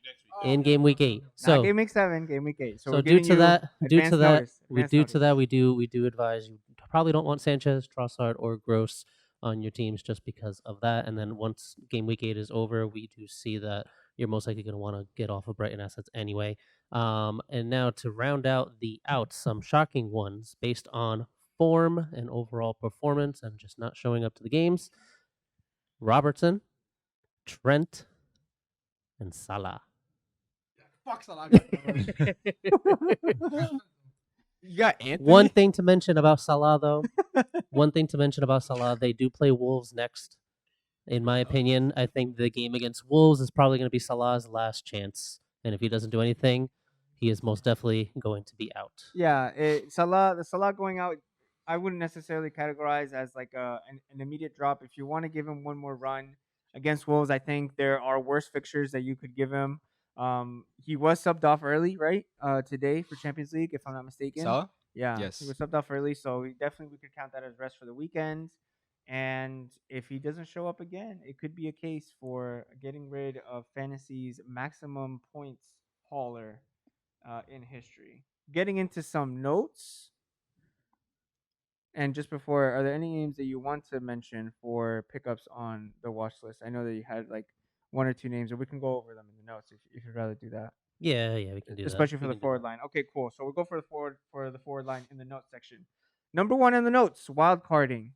In game week 8. So Not game week 7, game week 8. so we're due giving to you that, advance notice, we advance notice. do advise you probably don't want Sanchez, Trossard, or Gross on your teams just because of that. And then once game week 8 is over, we do see that you're most likely going to want to get off of Brighton assets anyway. And now to round out the outs, some shocking ones based on form and overall performance and just not showing up to the games. Robertson, Trent, and Salah. Fuck Salah. You got Anthony. One thing to mention about Salah, though. They do play Wolves next. In my opinion, I think the game against Wolves is probably going to be Salah's last chance. And if he doesn't do anything, he is most definitely going to be out. Yeah, the Salah going out, I wouldn't necessarily categorize as like an immediate drop. If you want to give him one more run against Wolves, I think there are worse fixtures that you could give him. He was subbed off early, right? Today for Champions League, if I'm not mistaken. Salah? Yeah, Yes. he was subbed off early, so we could count that as rest for the weekend. And if he doesn't show up again, it could be a case for getting rid of Fantasy's maximum points hauler in history. Getting into some notes. And just before, are there any names that you want to mention for pickups on the watch list? I know that you had like 1 or 2 names, or we can go over them in the notes if you'd rather do that. Yeah, we can do Especially that. for We the can do forward that. line. Okay, cool. So we'll go for the forward line in the notes section. Number 1 in the notes, wild carding.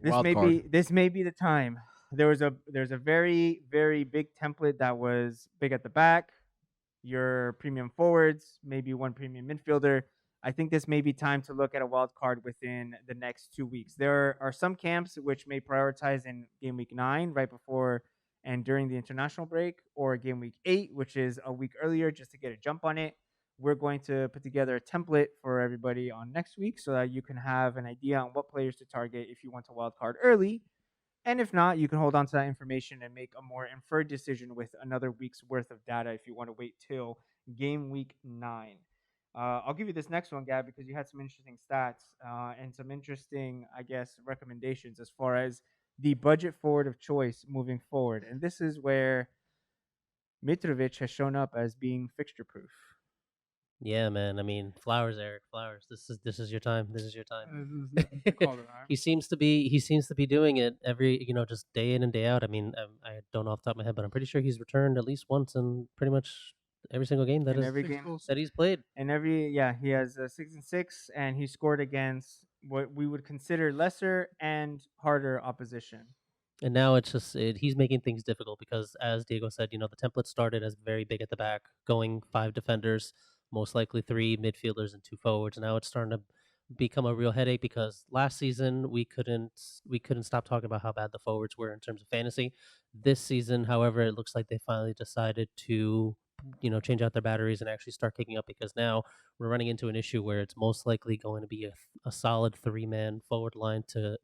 Wild card. This may be the time. There's a very very big template that was big at the back, your premium forwards, maybe one premium midfielder. I think this may be time to look at a wild card within the next 2 weeks. There are some camps which may prioritize in game week 9, right before and during the international break, or game week 8, which is a week earlier, just to get a jump on it. We're going to put together a template for everybody on next week so that you can have an idea on what players to target if you want to wild card early, and if not, you can hold on to that information and make a more inferred decision with another week's worth of data if you want to wait till game week 9. I'll give you this next one, Gab, because you had some interesting stats and some interesting, I guess, recommendations as far as the budget forward of choice moving forward. And this is where Mitrovic has shown up as being fixture proof. Yeah, man. I mean, flowers, Eric. Flowers. This is your time. This is your time. Call it, all right? He seems to be doing it every just day in and day out. I mean, I don't know off the top of my head, but I'm pretty sure he's returned at least once in pretty much every single game In every Six game. goals. that he's played. And he has 6 and 6, and he scored against what we would consider lesser and harder opposition. And now it's just he's making things difficult because, as Diego said, the template started as very big at the back, going 5 defenders, most likely 3 midfielders and 2 forwards. Now it's starting to become a real headache because last season we couldn't stop talking about how bad the forwards were in terms of fantasy. This season, however, it looks like they finally decided to change out their batteries and actually start kicking up because now we're running into an issue where it's most likely going to be a solid 3-man forward line to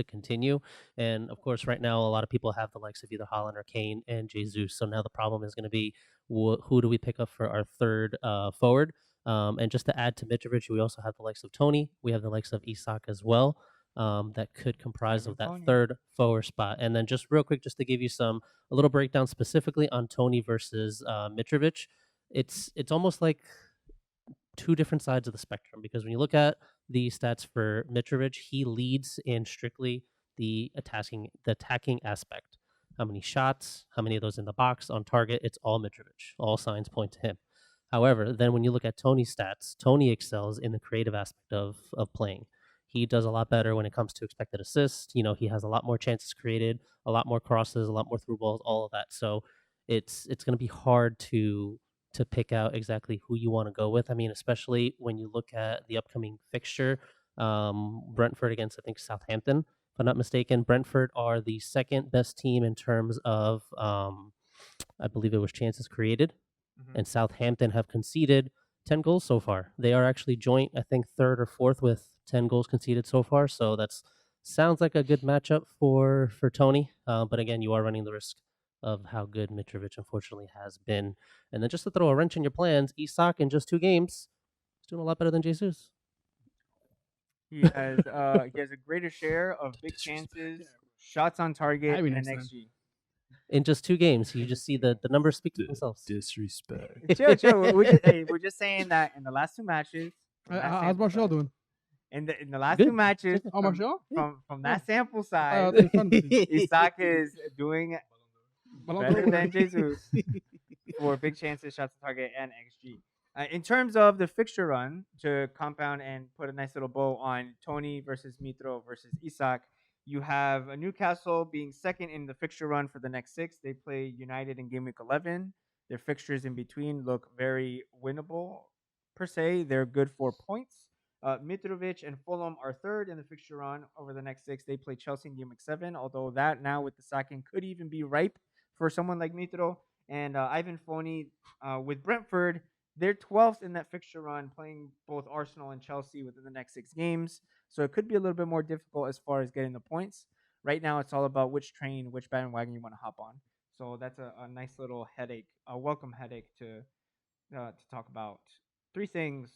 continue. And of course, right now, a lot of people have the likes of either Haaland or Kane and Jesus. So now the problem is going to be who do we pick up for our third forward? And just to add to Mitrovic, we also have the likes of Tony. We have the likes of Isak as well. That could comprise Ivan of that Toney. third forward spot. And then just real quick, just to give you a little breakdown specifically on Tony versus Mitrovic, it's almost like two different sides of the spectrum because when you look at the stats for Mitrovic, he leads in strictly the attacking aspect. How many shots, how many of those in the box, on target, it's all Mitrovic. All signs point to him. However, then when you look at Tony's stats, Tony excels in the creative aspect of playing. He does a lot better when it comes to expected assists. He has a lot more chances created, a lot more crosses, a lot more through balls, all of that. So it's going to be hard to pick out exactly who you want to go with. I mean, especially when you look at the upcoming fixture, Brentford against, I think, Southampton, if I'm not mistaken. Brentford are the second best team in terms of, I believe it was chances created, and Southampton have conceded 10 goals so far. They are actually joint, I think, third or fourth with 10 goals conceded so far. So that's sounds like a good matchup for Tony. But again, you are running the risk of how good Mitrovic unfortunately has been. And then just to throw a wrench in your plans, Isak in just 2 games is doing a lot better than Jesus. He has a greater share of big chances, shots on target, Maybe and next an time. XG. In just 2 games, you just see the numbers speak for themselves. Disrespect. Chill. We're just saying that in the last 2 matches. from that How's sample Martial size- doing? In the last Good. 2 matches, Oh, Martial? from that sample Oh, size, it's fun. Isak is doing Ballon better d'Or. than Jesus for big chances, shots on target, and XG. In terms of the fixture run, to compound and put a nice little bow on Tony versus Mitro versus Isak, you have Newcastle being second in the fixture run for the next 6. They play United in game week 11. Their fixtures in between look very winnable, per se. They're good for points. Mitrovic and Fulham are third in the fixture run over the next 6. They play Chelsea in game week 7, although that now with the sacking could even be ripe for someone like Mitro. And Ivan Toney with Brentford, they're 12th in that fixture run, playing both Arsenal and Chelsea within the next 6 games. So it could be a little bit more difficult as far as getting the points. Right now, it's all about which bandwagon you want to hop on. So that's a nice little headache, a welcome headache to talk about. 3 things: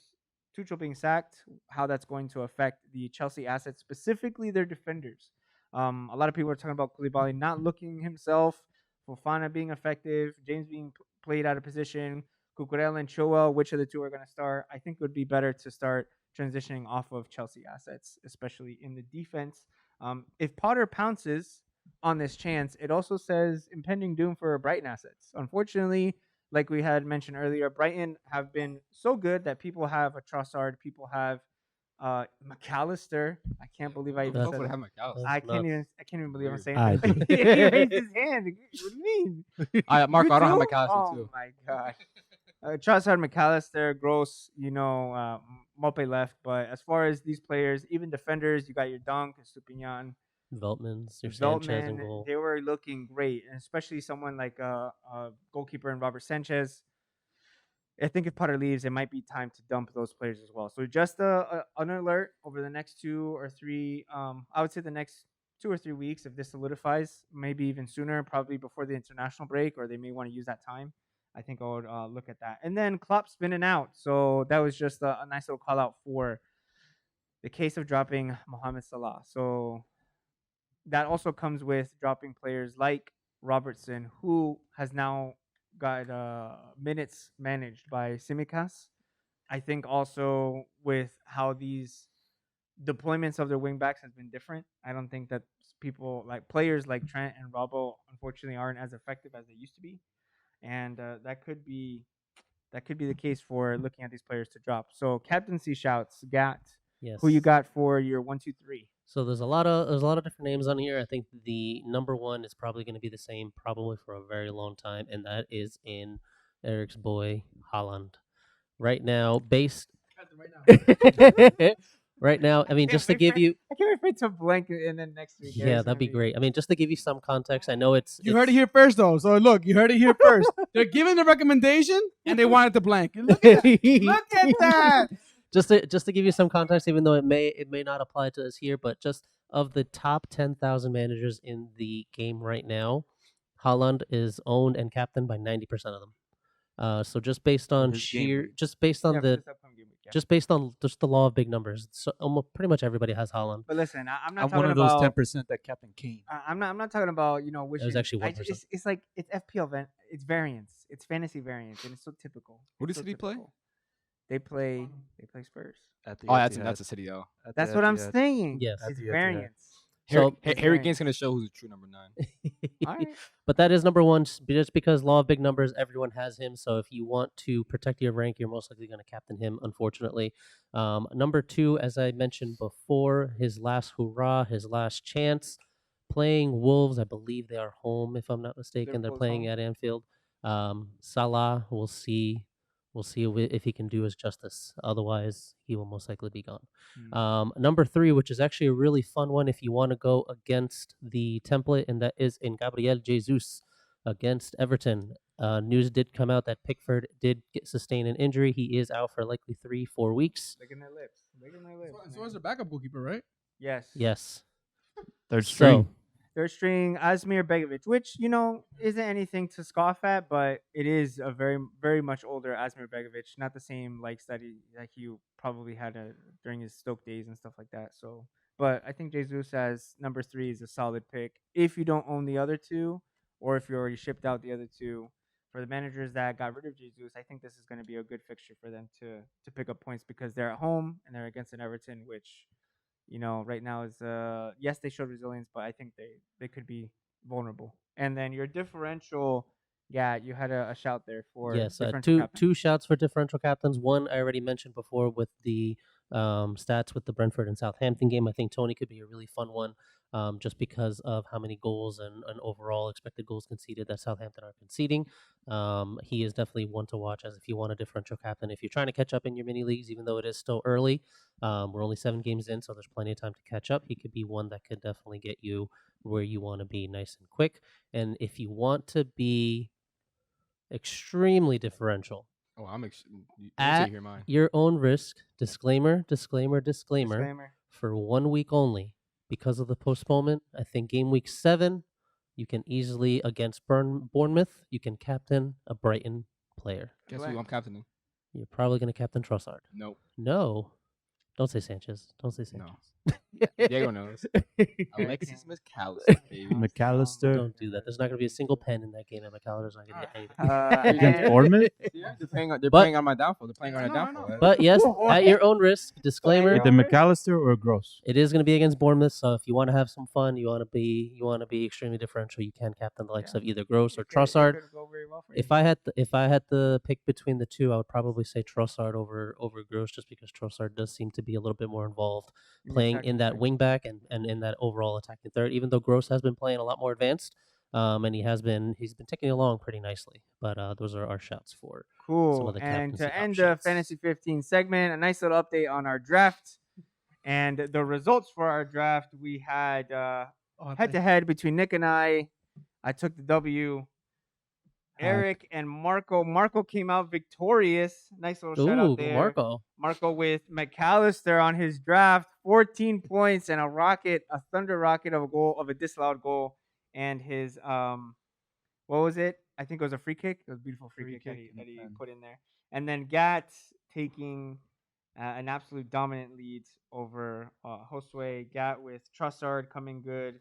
Tuchel being sacked, how that's going to affect the Chelsea assets, specifically their defenders. A lot of people are talking about Koulibaly not looking himself, Fofana being effective, James being played out of position, Cucurella and Chilwell, which of the 2 are going to start? I think it would be better to start transitioning off of Chelsea assets, especially in the defense. If Potter pounces on this chance, it also says impending doom for Brighton assets. Unfortunately, like we had mentioned earlier, Brighton have been so good that people have a Trossard, people have McAllister. I can't believe I Who even the That's- fuck said would that. have McAllister? I That's can't nuts. even believe I'm Weird. saying I that. do. He raised his hand. What do you mean? Marco, You I don't have too? McAllister Oh too. my gosh. Trossard, McAllister, Gross, Mope left. But as far as these players, even defenders, you got your Dunk, Stupinian, Veltman's, your Sanchez and Veltman, goal. they were looking great, and especially someone like goalkeeper and Robert Sanchez. I think if Potter leaves, it might be time to dump those players as well. So just an alert over the next 2 or 3. I would say the next 2 or 3 weeks, if this solidifies, maybe even sooner, probably before the international break, or they may want to use that time. I think I would look at that. And then Klopp spinning out, so that was just a nice little call out for the case of dropping Mohamed Salah. So that also comes with dropping players like Robertson, who has now got minutes managed by Simicas. I think also with how these deployments of their wingbacks has been different. I don't think that people like players like Trent and Robbo unfortunately aren't as effective as they used to be, and that could be the case for looking at these players to drop. So captaincy shouts, Gat. Yes. Who you got for your 1, 2, 3? So there's a lot of different names on here. I think the number one is probably going to be the same, probably for a very long time, and that is in Eric's boy Haaland. Right now, based right now, I mean, just to give you, I can't wait to blank and then next week. yeah, that'd be great. I mean, just to give you some context, I know it's You heard it here first, though. So look, you heard it here first. They're giving the recommendation, and they wanted to blank. Look at that. Look at that. just to give you some context, even though it may not apply to us here, but just of the top 10,000 managers in the game right now, Haaland is owned and captained by 90% of them. So just based on this game sheer, week. just based on Yeah, for the, this upcoming game week, yeah. just based on just the law of big numbers, so almost pretty much everybody has Haaland. But listen, I'm not I'm talking one of those about 10% that Captain Kane. I'm not talking about wishing. was actually I 1%. it's like it's FPL it's variance, it's fantasy variance, and it's so typical. Who It's does so City play? typical. They play Spurs. At the Oh, that's Etihad. a City, though. At the That's what I'm Etihad. saying. Yes. It's At the Etihad. variance. So It's Harry variance. Kane's gonna show who's the true number 9. All right. But that is number one, just because law of big numbers, everyone has him. So if you want to protect your rank, you're most likely going to captain him, unfortunately. Number two, as I mentioned before, his last hurrah, his last chance, playing Wolves. I believe they are home, if I'm not mistaken. They're Liverpool's playing home. at Anfield. Salah, we'll see. We'll see if he can do us justice. Otherwise, he will most likely be gone. Number three, which is actually a really fun one if you want to go against the template, and that is in Gabriel Jesus against Everton. News did come out that Pickford did sustain an injury. He is out for likely 3-4 weeks. Licking their lips. Licking their lips. So man. is the backup goalkeeper, right? Yes. Yes. Third So- string. Third string Asmir Begovic, which isn't anything to scoff at, but it is a very, very much older Asmir Begovic, not the same likes that he probably had during his Stoke days and stuff like that. So, but I think Jesus as number 3 is a solid pick if you don't own the other two, or if you already shipped out the other two. For the managers that got rid of Jesus, I think this is going to be a good fixture for them to pick up points because they're at home and they're against an Everton, which right now is yes, they showed resilience, but I think they could be vulnerable. And then your differential, yeah, you had a shout there for Yes, differential captain. two shouts for differential captains. One I already mentioned before with the stats with the Brentford and Southampton game. I think Tony could be a really fun one, just because of how many goals and overall expected goals conceded that Southampton are conceding. He is definitely one to watch as if you want a differential captain. If you're trying to catch up in your mini leagues, even though it is still early, we're only 7 games in, so there's plenty of time to catch up. He could be one that could definitely get you where you want to be nice and quick. And if you want to be extremely differential, Oh, I'm you At hear mine. your own risk, disclaimer, disclaimer. Disclaimer. For 1 week only, because of the postponement, I think game week 7, you can easily, against Bournemouth, you can captain a Brighton player. Guess Black. who I'm captaining? You're probably going to captain Trossard. Nope. No. Don't say Sanchez. Don't say No. Sanchez. Diego knows. Alexis McAllister, baby. McAllister. Don't do that. There's not going to be a single pen in that game, and McAllister's not going to get anything. Against And- Bournemouth? Yeah, they're But- playing on my downfall. They're playing on I a know, I downfall. know. But yes, at your own risk. Disclaimer: Either McAllister or Gross. it is going to be against Bournemouth. So if you want to have some fun, you want to be extremely differential. You can captain the likes of either Gross or It could- it Trossard. could go very well for If you. I had to pick between the two, I would probably say Trossard over Gross, just because Trossard does seem to be a little bit more involved playing in that wing back and in that overall attacking third. Even though Gross has been playing a lot more advanced, and he's been ticking along pretty nicely. But those are our shouts for some Cool. of the And captaincy to end the options. Fantasy 15 segment, a nice little update on our draft. And the results for our draft, we had head to head between Nick and I. I took the W. Eric and Marco. Marco came out victorious. Nice little shout Ooh, out there. Marco. With McAllister on his draft, 14 points and a thunder rocket of a disallowed goal, and his what was it? I think it was a free kick. It was a beautiful free kick that he put in there. And then Gat taking an absolute dominant lead over Josue. Gat with Trossard coming good,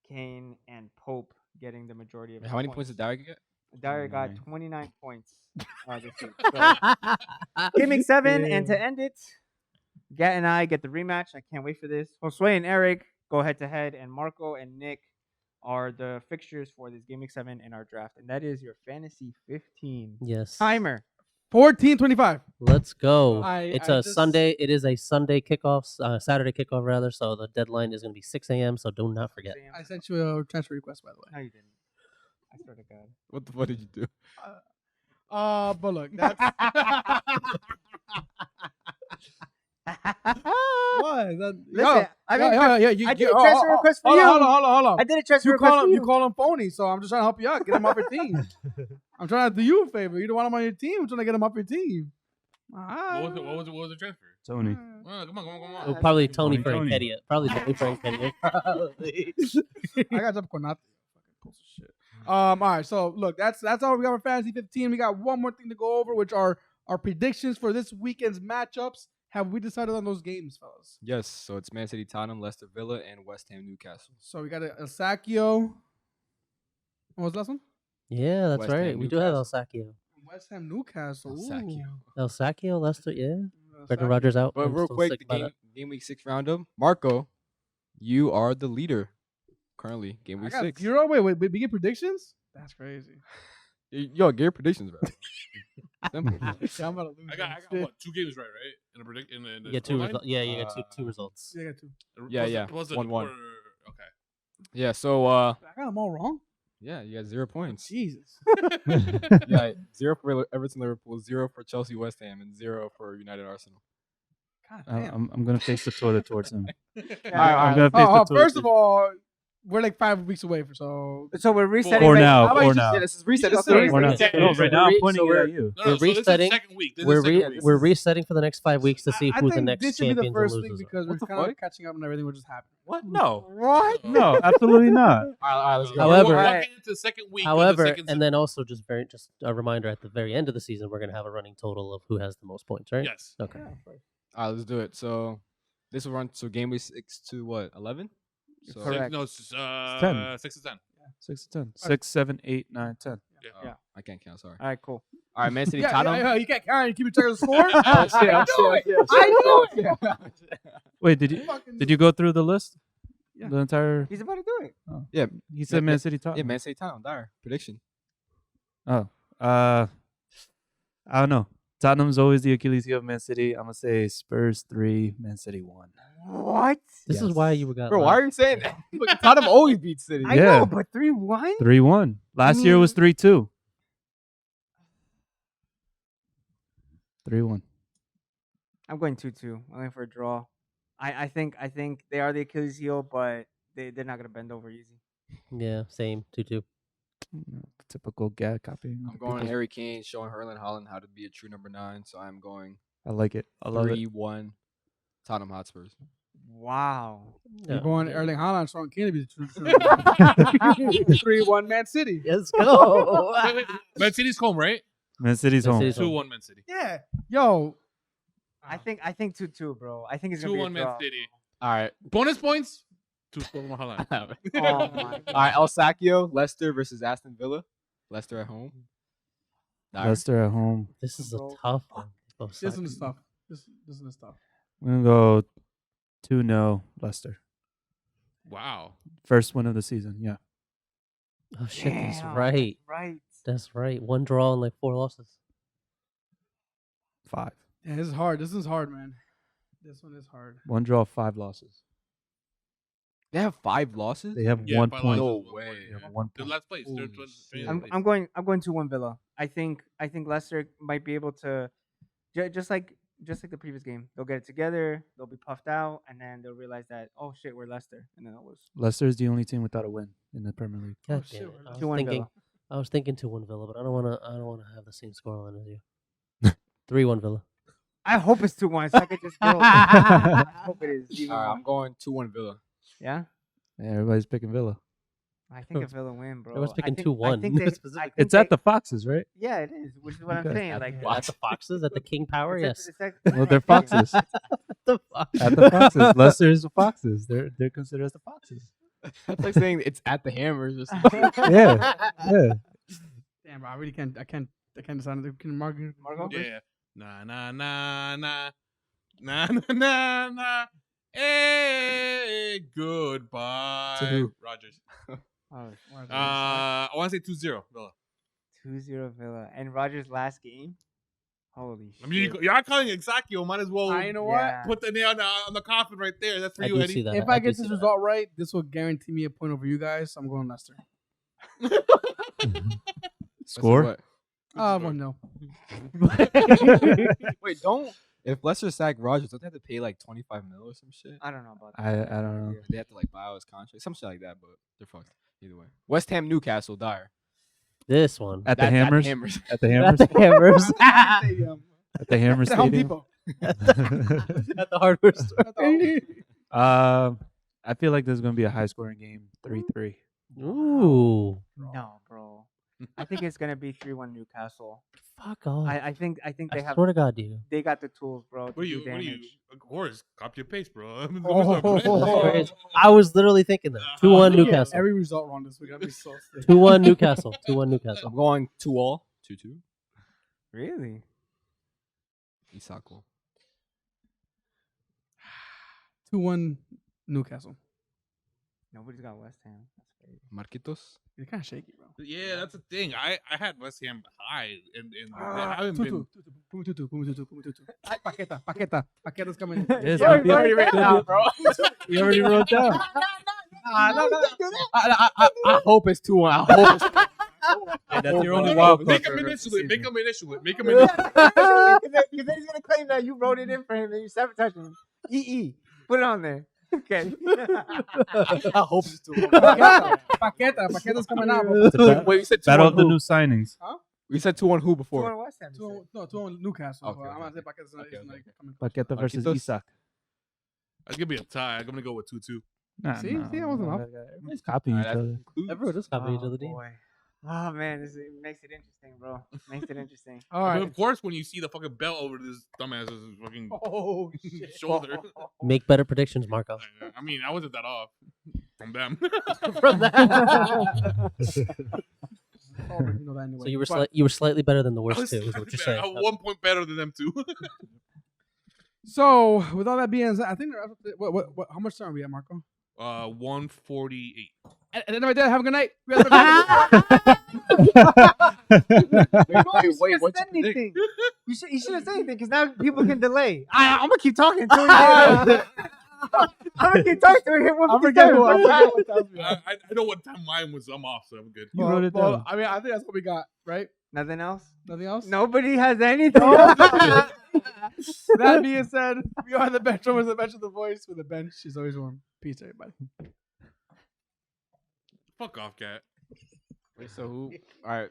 Kane and Pope getting the majority of his How many points did Derek get? Dyer got 29. 29 points this week. So, Game Week 7, and to end it, Gat and I get the rematch. I can't wait for this. Josue and Eric go head to head, and Marco and Nick are the fixtures for this Game Week 7 in our draft, and that is your Fantasy 15 Yes. timer. 14-25. Let's go. I just- Sunday. It is a Sunday kickoff, Saturday kickoff rather. So the deadline is going to be 6 a.m. So do not forget. I sent you a transfer request, by the way. No, you didn't. I swear to God. What the fuck did you do? But look, that's what? That, Listen, I mean, I I did a transfer request for you. Hold on. I did a transfer You request call for him, you. you call him phony, so I'm just trying to help you out, get him off your team. I'm trying to do you a favor. You don't want him on your team. I'm trying to get him off your team. What was the transfer? Tony. Come on. Oh, probably Tony Tony. Frankedia. Probably Tony Frankedia. Probably. I got up for nothing. Fucking piece of shit. All right. So look, that's all we got for Fantasy 15. We got one more thing to go over, which are our predictions for this weekend's matchups. Have we decided on those games, fellas? Yes, so it's Man City, Tottenham, Leicester Villa, and West Ham, Newcastle. So we got a Sakio. What was the last one? Yeah, that's West Ham, right. We do have El Newcastle. Sacchio. West Ham, Newcastle. El Ooh. Sacchio. El Sacchio, Leicester, yeah. El Brendan Sacchio. Rodgers out. But I'm real still quick, sick the about it. game week 6 roundup. Marco, you are the leader currently. Game I week got 6. 0. Wait, we get predictions? That's crazy. Yo, get your predictions, bro. Simple. Yeah, I'm about to lose. I got what? 2 games right? In a predict in the You get two scoreline? results. Yeah, you get two results. Yeah, I got 2. Yeah, Plus- yeah. plus the 1-1. quarter- Okay. Yeah, so I got them all wrong. yeah, you got 0 points. Jesus. Yeah, 0 for Everton, Liverpool, 0 for Chelsea, West Ham, and 0 for United, Arsenal. God damn. I'm gonna face the toilet towards him. Yeah, I'm gonna face the toilet. First of all, we're like 5 weeks away, so So we're resetting. Or back- now, How about or you just- now. Yeah, this is reset. Just This is say- Or not. reset. No, right now I'm So pointing it we're- at you. No, We're so this is resetting- second week. This We're is second week. we're resetting for the next 5 weeks to see I who the think next this should be champions the and first week losers are. because we're What the kind of fuck? catching up and everything was just happening. What? No. What? No, absolutely not. All right, let's go. However- we're Right. walking into the second week. of the However, second and then also just a reminder at the very end of the season, we're gonna have a running total of who has the most points, right? yes. Okay. All right, let's do it. So this will run so game week 6 to what? 11. So Correct. No, it's 10. 6 to 10. 6 to 10. 6, 7, 8, 9, 10. Yeah. I can't count. Sorry. All right, cool. All right, Man City, Yeah, Tottenham. yeah, you can't count. You keep track of the score. I knew it. Wait, did you go through the list? Yeah. The entire. He's about to do it. Yeah, He said Man City top. yeah, Man City, Tottenham. Dire prediction. Oh, I don't know. Tottenham's always the Achilles heel of Man City. I'm gonna say Spurs 3, Man City 1. What? This is why you got. Bro, why left. are you saying that? Look, Tottenham always beats City. I Yeah. know, but 3-1. 3-1. Last year was 3-2. 3-1. I'm going 2-2. I'm going for a draw. I think they are the Achilles heel, but they're not gonna bend over easy. Yeah, same 2-2. Typical gag copying. I'm going Harry Kane, showing Haaland how to be a true number 9. So I'm going I like it. I love it. 3-1 Tottenham Hotspurs. Wow. You're Yeah. going Erling Haaland, Sean Kane to be the true 3-1 Man City. Let's go. Wait. Man City's home, right? Man City's Man home. City's home. 2-1 Man City. Yeah. Yo. I think 2-2, bro. I think it's gonna be a 2-1 Man draw. City. All right. Bonus points. Tuchel and Haaland. Oh my All right, El Sacchio, Leicester versus Aston Villa. Leicester at home. Dyer. Leicester at home. This is a Bro. tough one. This one is tough. This one is tough. I'm gonna go 2-0 Leicester. Wow. First win of the season. Yeah. Oh shit, that's Damn, right. Right. That's right. 1 draw and like 4 losses. 5. Yeah, this is hard. This is hard, man. This one is hard. 1 draw, 5 losses. They have 5 losses? They have Yeah, 1 5 point. losses, No 1 way. point, They yeah. have 1 They're point. last place. They're Holy they're shit. last place. I'm going 2-1 Villa. I think Leicester might be able to just like the previous game. They'll get it together, they'll be puffed out, and then they'll realize that, oh shit, we're Leicester, and then they'll lose. Leicester is the only team without a win in the Premier League. God shit, damn it. we're I was 2-1 thinking Villa. I was thinking 2-1 Villa, but I don't wanna have the same scoreline as you. 3-1 Villa. I hope it's 2-1 so I could just go. I hope it is. Even All right, more. I'm going 2-1 Villa. Yeah? Yeah, everybody's picking Villa. I think a Villa win, bro. Everyone's picking I 2-1. think they, Specifically. I think It's at they- the Foxes, right? Yeah, it is, which is what I'm Okay. saying. Like, At the Foxes, at the King Power, yes. Well, they're Foxes. The Fox. At the Foxes. Leicester is the Foxes. They're considered as the Foxes. That's like saying it's at the Hammers or something. Yeah. Yeah. Damn, bro, I really can't. I can't decide. Can Margo? Yeah. Nah, nah, nah, nah. Nah, nah, nah, nah. Hey, goodbye. To who? Rogers. Oh, I want to say 2-0 Villa. 2-0 Villa. And Rogers' last game? Holy shit. I mean, you're calling Exacio. Might as well You know Yeah. put the nail on the coffin right there. That's for I you, do Eddie. see that. If I do get see this that. result right, this will guarantee me a point over you guys. So I'm going Leicester. Score? What? 1-0. Wait, don't. If Leicester sack Rogers, don't they have to pay like 25 mil or some shit? I don't know about that. I don't know. They have to like buy out his contract, some shit like that. But they're fucked either way. West Ham, Newcastle, Dyer. This one. At the That- Hammers? Hammers. At the Hammers? At the Hammers. At the Hammers The Home Stadium? Depot. At the hardware store. I feel like this is going to be a high-scoring game. 3-3. Ooh. No, bro. I think it's gonna be 3-1 Newcastle. Fuck off. I think they I have swear to God, dude. they got the tools, bro, to What are you? do What are you? damage. Of course, copy and paste, bro. I mean, Oh. I was literally thinking that. 2-1 Yeah, Newcastle. every result wrong this week. I'll be so sick. 2-1 Newcastle. 2-1 Newcastle. I'm going 2-2. 2-2. Really? Isako. 2-1 Newcastle. Nobody's got West Ham. That's crazy. Marquitos. You're kind of shaky, bro. Yeah, that's the thing. I had West Ham high, and they haven't 2-2. been. 2-2. Paqueta's coming in. Yes, You you already wrote it down, bro. already wrote down. I hope it's 2-1. I hope it's 2-1. Hey, that's your only Make wild him card for the initial rest of it. the Make season. him initial it. Make him initial it. Because then he's gonna claim that you wrote it in for him and you sabotaged him. EE. Put it on there. Okay. I hope it's 2-1. Paqueta's coming out, bro. It's a ba- Wait, you said 2-1 battle of the who? new signings. We said 2-1 who before? 2-1 West Ham. you said. 2-1 Newcastle. Okay, But I'm okay, gonna say okay. Paqueta's not Okay, okay. coming. Paqueta versus Marquitos. Isak. It's gonna be a tie. I'm gonna go with 2-2. See, I wasn't off. Everybody's copying each other. Everyone just copying each Oh, other, dude. boy. Oh man, it makes it interesting, bro. Makes it interesting. All But right. of course, when you see the fucking belt over this dumbass's fucking Oh shit. shoulder, Make better predictions, Marco. I mean, I wasn't that off from them. From that. Oh, but you know that anyway. So you were But- you were slightly better than the I worst was two, is what you're slightly saying. better. I'm 1 point better than them too. So with all that being said, I think they're up to- what how much time are we at, Marco? 148. And then right there, have a good night. We have a Wait, what's said your predict? anything. You should have said anything because now people can delay. I'm gonna keep talking until we get I'm gonna keep talking till we hit 157. I know what time mine was. I'm off, so I'm good. You wrote it down. I mean, I think that's what we got, right? Nothing else? Nothing else? Nobody has anything. That being said, we are the bench room, the bench of the voice with the bench. She's always warm. Peace, everybody. Fuck off, cat. Wait, so who? All right.